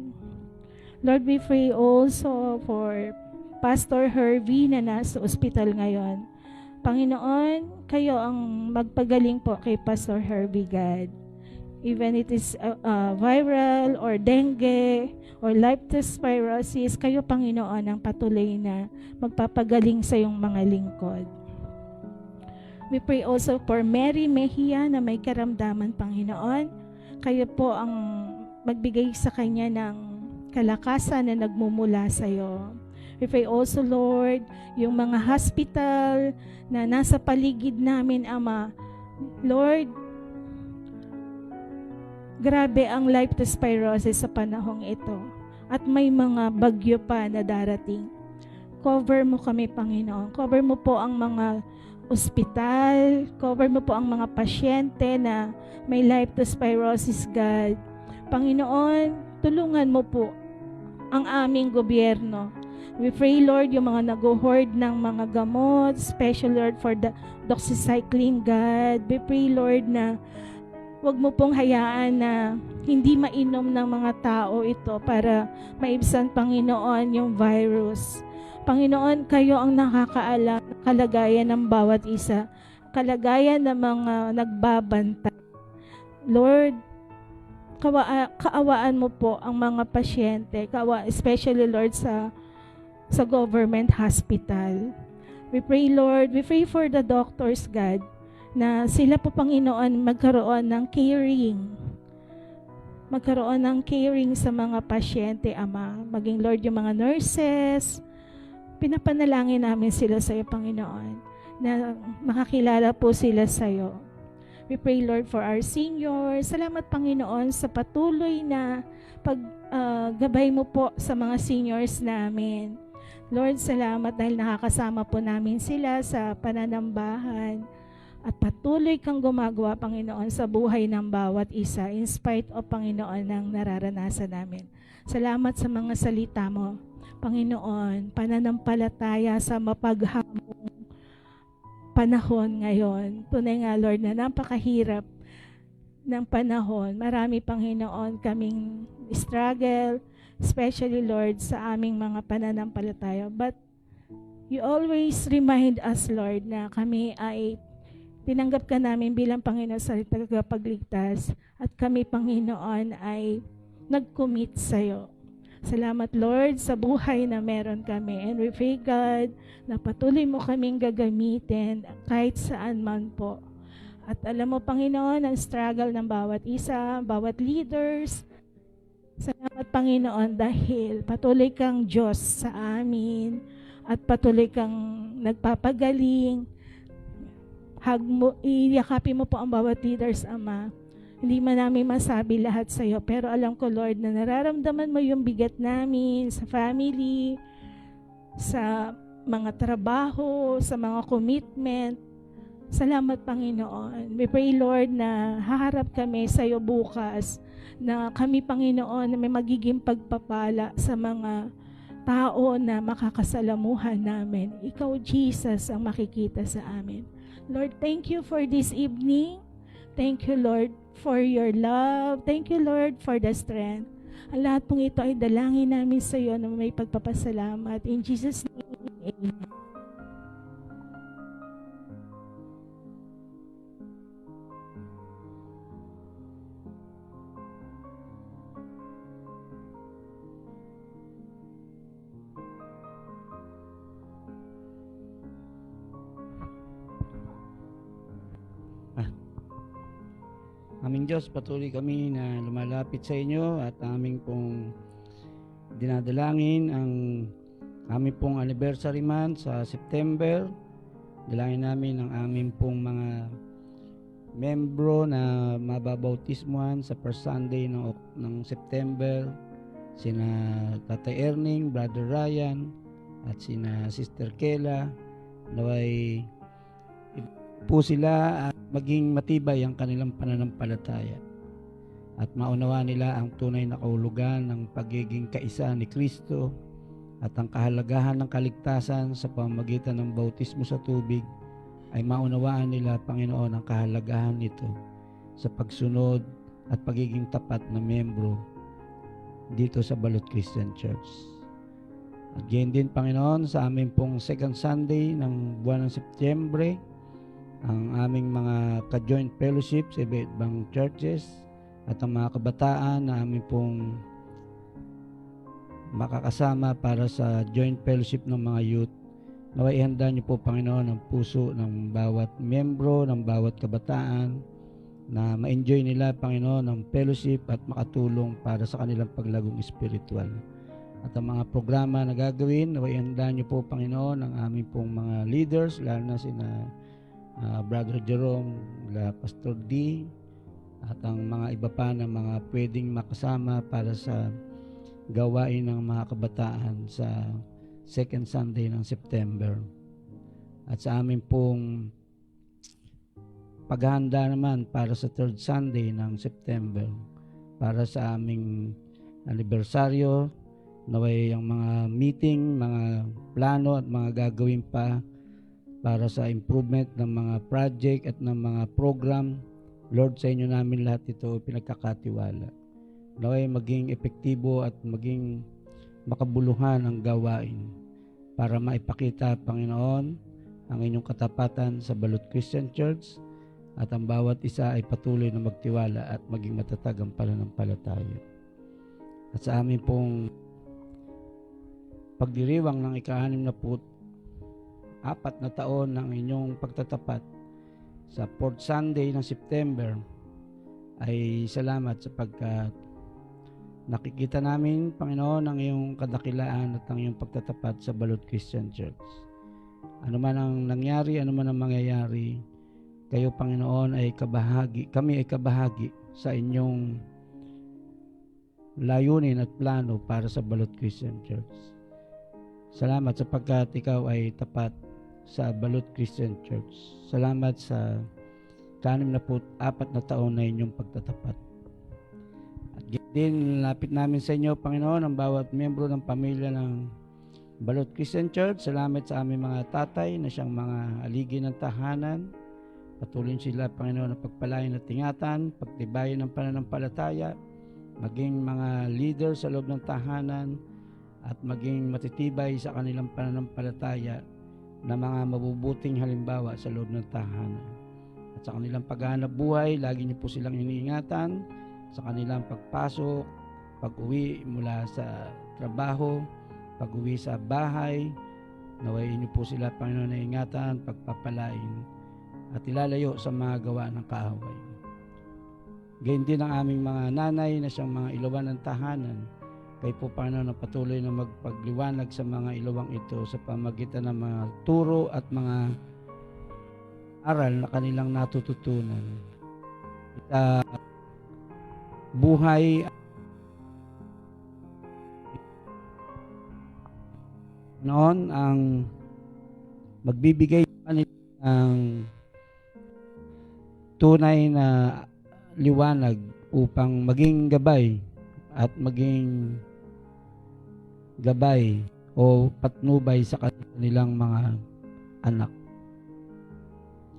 Lord, we pray also for Pastor Hervey na nasa ospital ngayon. Panginoon, kayo ang magpagaling po kay Pastor Hervey, God. Even it is viral or dengue or leptospirosis, kayo, Panginoon, ang patuloy na magpapagaling sa iyong mga lingkod. We pray also for Mary Mejia na may karamdaman, Panginoon. Kayo po ang magbigay sa kanya ng kalakasan na nagmumula sa iyo. We pray also, Lord, yung mga hospital na nasa paligid namin, Ama. Lord, grabe ang leptospirosis sa panahong ito. At may mga bagyo pa na darating. Cover mo kami, Panginoon. Cover mo po ang mga ospital. Cover mo po ang mga pasyente na may leptospirosis, God. Panginoon, tulungan mo po ang aming gobyerno. We pray, Lord, yung mga nag-hoard ng mga gamot, especially, Lord, for the doxycycline, God. We pray, Lord, na wag mo pong hayaan na hindi mainom ng mga tao ito para maibsan, Panginoon, yung virus. Panginoon, kayo ang nakakaalam ng kalagayan ng bawat isa, kalagayan ng mga nagbabantay. Lord, kaawaan mo po ang mga pasyente, especially, Lord, sa government hospital. We pray, Lord, we pray for the doctors, God, na sila po, Panginoon, magkaroon ng caring sa mga pasyente, Ama. Maging, Lord, yung mga nurses, pinapanalangin namin sila sa iyo, Panginoon, na makakilala po sila sa iyo. We pray, Lord, for our seniors. Salamat, Panginoon, sa patuloy na paggabay mo po sa mga seniors namin. Lord, salamat dahil nakakasama po namin sila sa pananambahan. At patuloy kang gumagawa, Panginoon, sa buhay ng bawat isa, in spite of, Panginoon, ng nararanasan namin. Salamat sa mga salita mo, Panginoon, pananampalataya sa mapaghamong panahon ngayon. Tunay nga, Lord, na napakahirap ng panahon. Marami, Panginoon, kaming struggle, especially, Lord, sa aming mga pananampalataya. But you always remind us, Lord, na kami ay tinanggap ka namin bilang Panginoon sa tagapagligtas at kami, Panginoon, ay nag-commit sa iyo. Salamat, Lord, sa buhay na meron kami. And we pray, God, na patuloy mo kaming gagamitin kahit saan man po. At alam mo, Panginoon, ang struggle ng bawat isa, bawat leaders. Salamat, Panginoon, dahil patuloy kang Diyos sa amin at patuloy kang nagpapagaling. Iyakapin mo po ang bawat leaders, Ama. Hindi man namin masabi lahat sa iyo, pero alam ko, Lord, na nararamdaman mo yung bigat namin sa family, sa mga trabaho, sa mga commitment. Salamat, Panginoon. We pray, Lord, na haharap kami sa iyo bukas, na kami, Panginoon, na may magiging pagpapala sa mga tao na makakasalamuhan namin. Ikaw, Jesus, ang makikita sa amin. Lord, thank you for this evening. Thank you, Lord, for your love. Thank you, Lord, for the strength. Ang lahat pong ito ay dalangin namin sa iyo na may pagpapasalamat. In Jesus' name, amen. Aming Diyos, patuloy kami na lumalapit sa inyo at aming pong dinadalangin ang aming pong anniversary month sa September. Dalangin namin ang aming pong mga membro na mababautismuhan sa first Sunday ng September. Sina Tatay Erning, Brother Ryan, at sina Sister Kela. Naway po sila at maging matibay ang kanilang pananampalataya at maunawa nila ang tunay na kahulugan ng pagiging kaisa ni Kristo at ang kahalagahan ng kaligtasan sa pamamagitan ng bautismo sa tubig ay maunawaan nila, Panginoon, ang kahalagahan nito sa pagsunod at pagiging tapat na membro dito sa Balot Christian Church. At gayon din, Panginoon, sa aming pong second Sunday ng buwan ng Setyembre, ang aming mga ka-joint fellowship sa iba't ibang churches at ang mga kabataan na aming pong makakasama para sa joint fellowship ng mga youth. Naway ihanda niyo po, Panginoon, ang puso ng bawat membro, ng bawat kabataan na ma-enjoy nila, Panginoon, ang fellowship at makatulong para sa kanilang paglagong espiritual. At ang mga programa na gagawin, naway ihanda niyo po, Panginoon, ang aming pong mga leaders, lalo na sina Brother Jerome, Pastor D, at ang mga iba pa na mga pwedeng makasama para sa gawain ng mga kabataan sa second Sunday ng September. At sa amin pong paghahanda naman para sa third Sunday ng September para sa aming anibersaryo, naway ang mga meeting, mga plano at mga gagawin pa para sa improvement ng mga project at ng mga program. Lord, sa inyo namin lahat ito pinagkakatiwala. Naway maging epektibo at maging makabuluhan ang gawain para maipakita, Panginoon, ang inyong katapatan sa Balot Christian Church at ang bawat isa ay patuloy na magtiwala at maging matatag ang pananampalataya. At sa amin pong pagdiriwang ng ika-64 na taon ng inyong pagtatapat sa fourth Sunday ng September, ay salamat sapagkat nakikita namin, Panginoon, ang iyong kadakilaan at ang iyong pagtatapat sa Balot Christian Church. Ano man ang nangyari, ano man ang mangyayari, kayo, Panginoon, ay kabahagi, kami ay kabahagi sa inyong layunin at plano para sa Balot Christian Church. Salamat sapagkat ikaw ay tapat sa Balot Christian Church. Salamat sa 64 na taon na inyong pagtatapat. At din, lapit namin sa inyo, Panginoon, ang bawat membro ng pamilya ng Balot Christian Church. Salamat sa aming mga tatay na siyang mga aligi ng tahanan. Patuloy sila, Panginoon, na pagpalain at ingatan, pagtibayin ng pananampalataya, maging mga leader sa loob ng tahanan, at maging matitibay sa kanilang pananampalataya na mga mabubuting halimbawa sa loob ng tahanan. At sa kanilang paghahanap buhay, lagi niyo po silang iniingatan sa kanilang pagpasok, pag-uwi mula sa trabaho, pag-uwi sa bahay. Nawayin niyo po sila, Panginoon, na ingatan, pagpapalain, at ilalayo sa mga gawa ng kaaway. Gayun din ang aming mga nanay na siyang mga ilawan ng tahanan. Kayo po, Panginoon, na patuloy na magpagliwanag sa mga ilawang ito sa pamagitan ng mga turo at mga aral na kanilang natututunan sa buhay. Noon ang magbibigay sa kanila ng tunay na liwanag upang maging gabay at maging gabay o patnubay sa kanilang mga anak.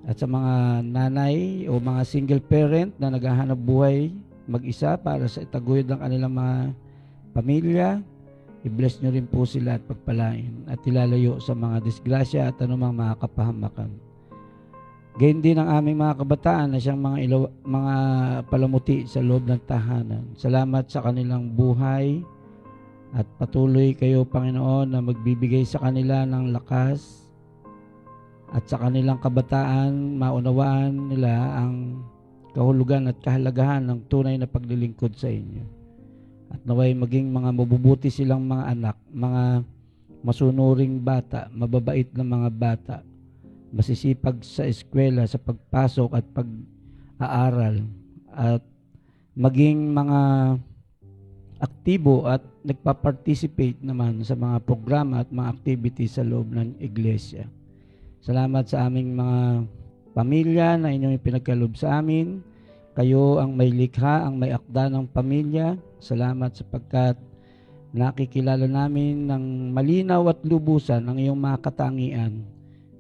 At sa mga nanay o mga single parent na naghahanap buhay mag-isa para sa itaguyod ng kanilang mga pamilya. I-bless nyo rin po sila at pagpalain at ilalayo sa mga disgrasya at anumang mga kapahamakan. Gayun din ang aming mga kabataan na siyang mga palamuti sa loob ng tahanan. Salamat sa kanilang buhay at patuloy kayo, Panginoon, na magbibigay sa kanila ng lakas at sa kanilang kabataan maunawaan nila ang kahulugan at kahalagahan ng tunay na paglilingkod sa inyo. At naway maging mga mabubuti silang mga anak, mga masunuring bata, mababait na mga bata, masisipag sa eskwela, sa pagpasok at pag-aaral, at maging mga aktibo at nagpa-participate naman sa mga programa at mga activities sa loob ng iglesia. Salamat sa aming mga pamilya na inyong ipinagkaloob sa amin. Kayo ang may likha, ang may akda ng pamilya. Salamat sapagkat nakikilala namin ng malinaw at lubusan ang iyong mga katangian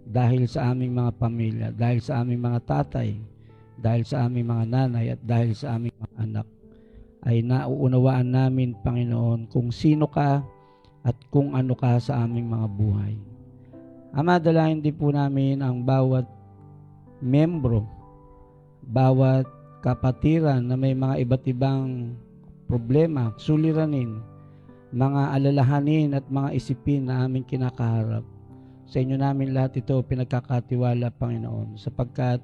dahil sa aming mga pamilya, dahil sa aming mga tatay, dahil sa aming mga nanay at dahil sa aming mga anak. Ay nauunawaan namin, Panginoon, kung sino ka at kung ano ka sa aming mga buhay. Ama, dalahin din po namin ang bawat membro, bawat kapatiran na may mga iba't ibang problema, suliranin, mga alalahanin at mga isipin na aming kinakaharap. Sa inyo namin lahat ito pinagkakatiwala, Panginoon, sapagkat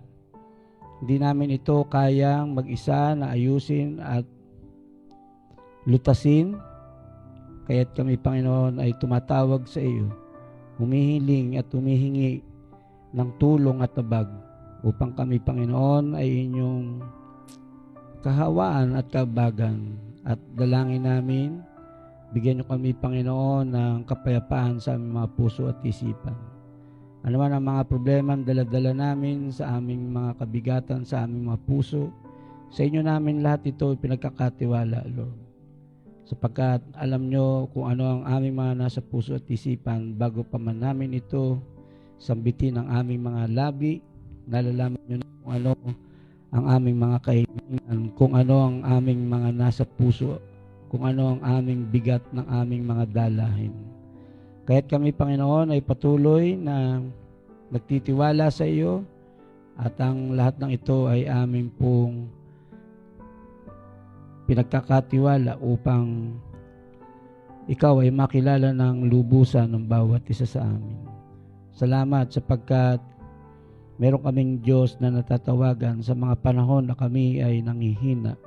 hindi namin ito kayang mag-isa na ayusin at lutasin. Kaya't kami, Panginoon, ay tumatawag sa iyo, humihiling at humihingi ng tulong at tabag upang kami, Panginoon, ay inyong kahawaan at kabagan. At dalangin namin, bigyan niyo kami, Panginoon, ng kapayapaan sa aming mga puso at isipan. Ano man ang mga problema ang dala-dala namin sa aming mga kabigatan, sa aming mga puso, sa inyo namin lahat ito pinagkakatiwala, Lord. Sapagkat alam nyo kung ano ang aming mga nasa puso at isipan bago pa man namin ito sambitin ang aming mga labi. Nalalaman nyo na kung ano ang aming mga kahilingan, kung ano ang aming mga nasa puso, kung ano ang aming bigat ng aming mga dalahin. Kaya't kami, Panginoon, ay patuloy na nagtitiwala sa iyo at ang lahat ng ito ay aming pong pinagkakatiwala upang ikaw ay makilala ng lubusan ng bawat isa sa amin. Salamat sapagkat meron kaming Diyos na natatawagan sa mga panahon na kami ay nanghihina.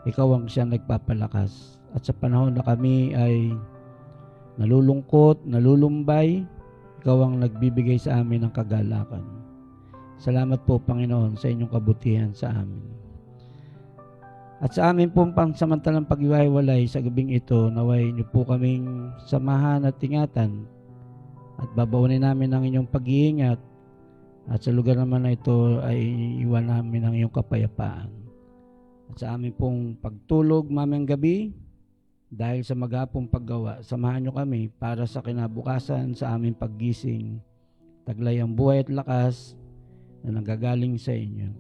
Ikaw ang siyang nagpapalakas. At sa panahon na kami ay nalulungkot, nalulumbay, ikaw ang nagbibigay sa amin ng kagalakan. Salamat po, Panginoon, sa inyong kabutihan sa amin. At sa amin pong pansamantalang pag-iwahiwalay sa gabing ito, naway niyo po kaming samahan at ingatan at babawanin namin ang inyong pag-iingat. At sa lugar naman na ito ay iwan namin ang iyong kapayapaan. At sa amin pong pagtulog mamayang gabi, dahil sa maghapong paggawa, samahan nyo kami para sa kinabukasan sa aming paggising. Taglay ang buhay at lakas na nanggagaling sa inyo,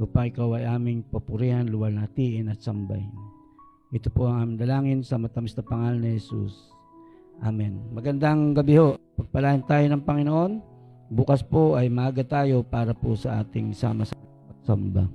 upang ikaw ay aming papurihan, luwalhatiin at sambahin. Ito po ang aming dalangin sa matamis na pangalan ni Jesus. Amen. Magandang gabi ho. Pagpalain tayo ng Panginoon. Bukas po ay maaga tayo para po sa ating sama-sama pagsamba.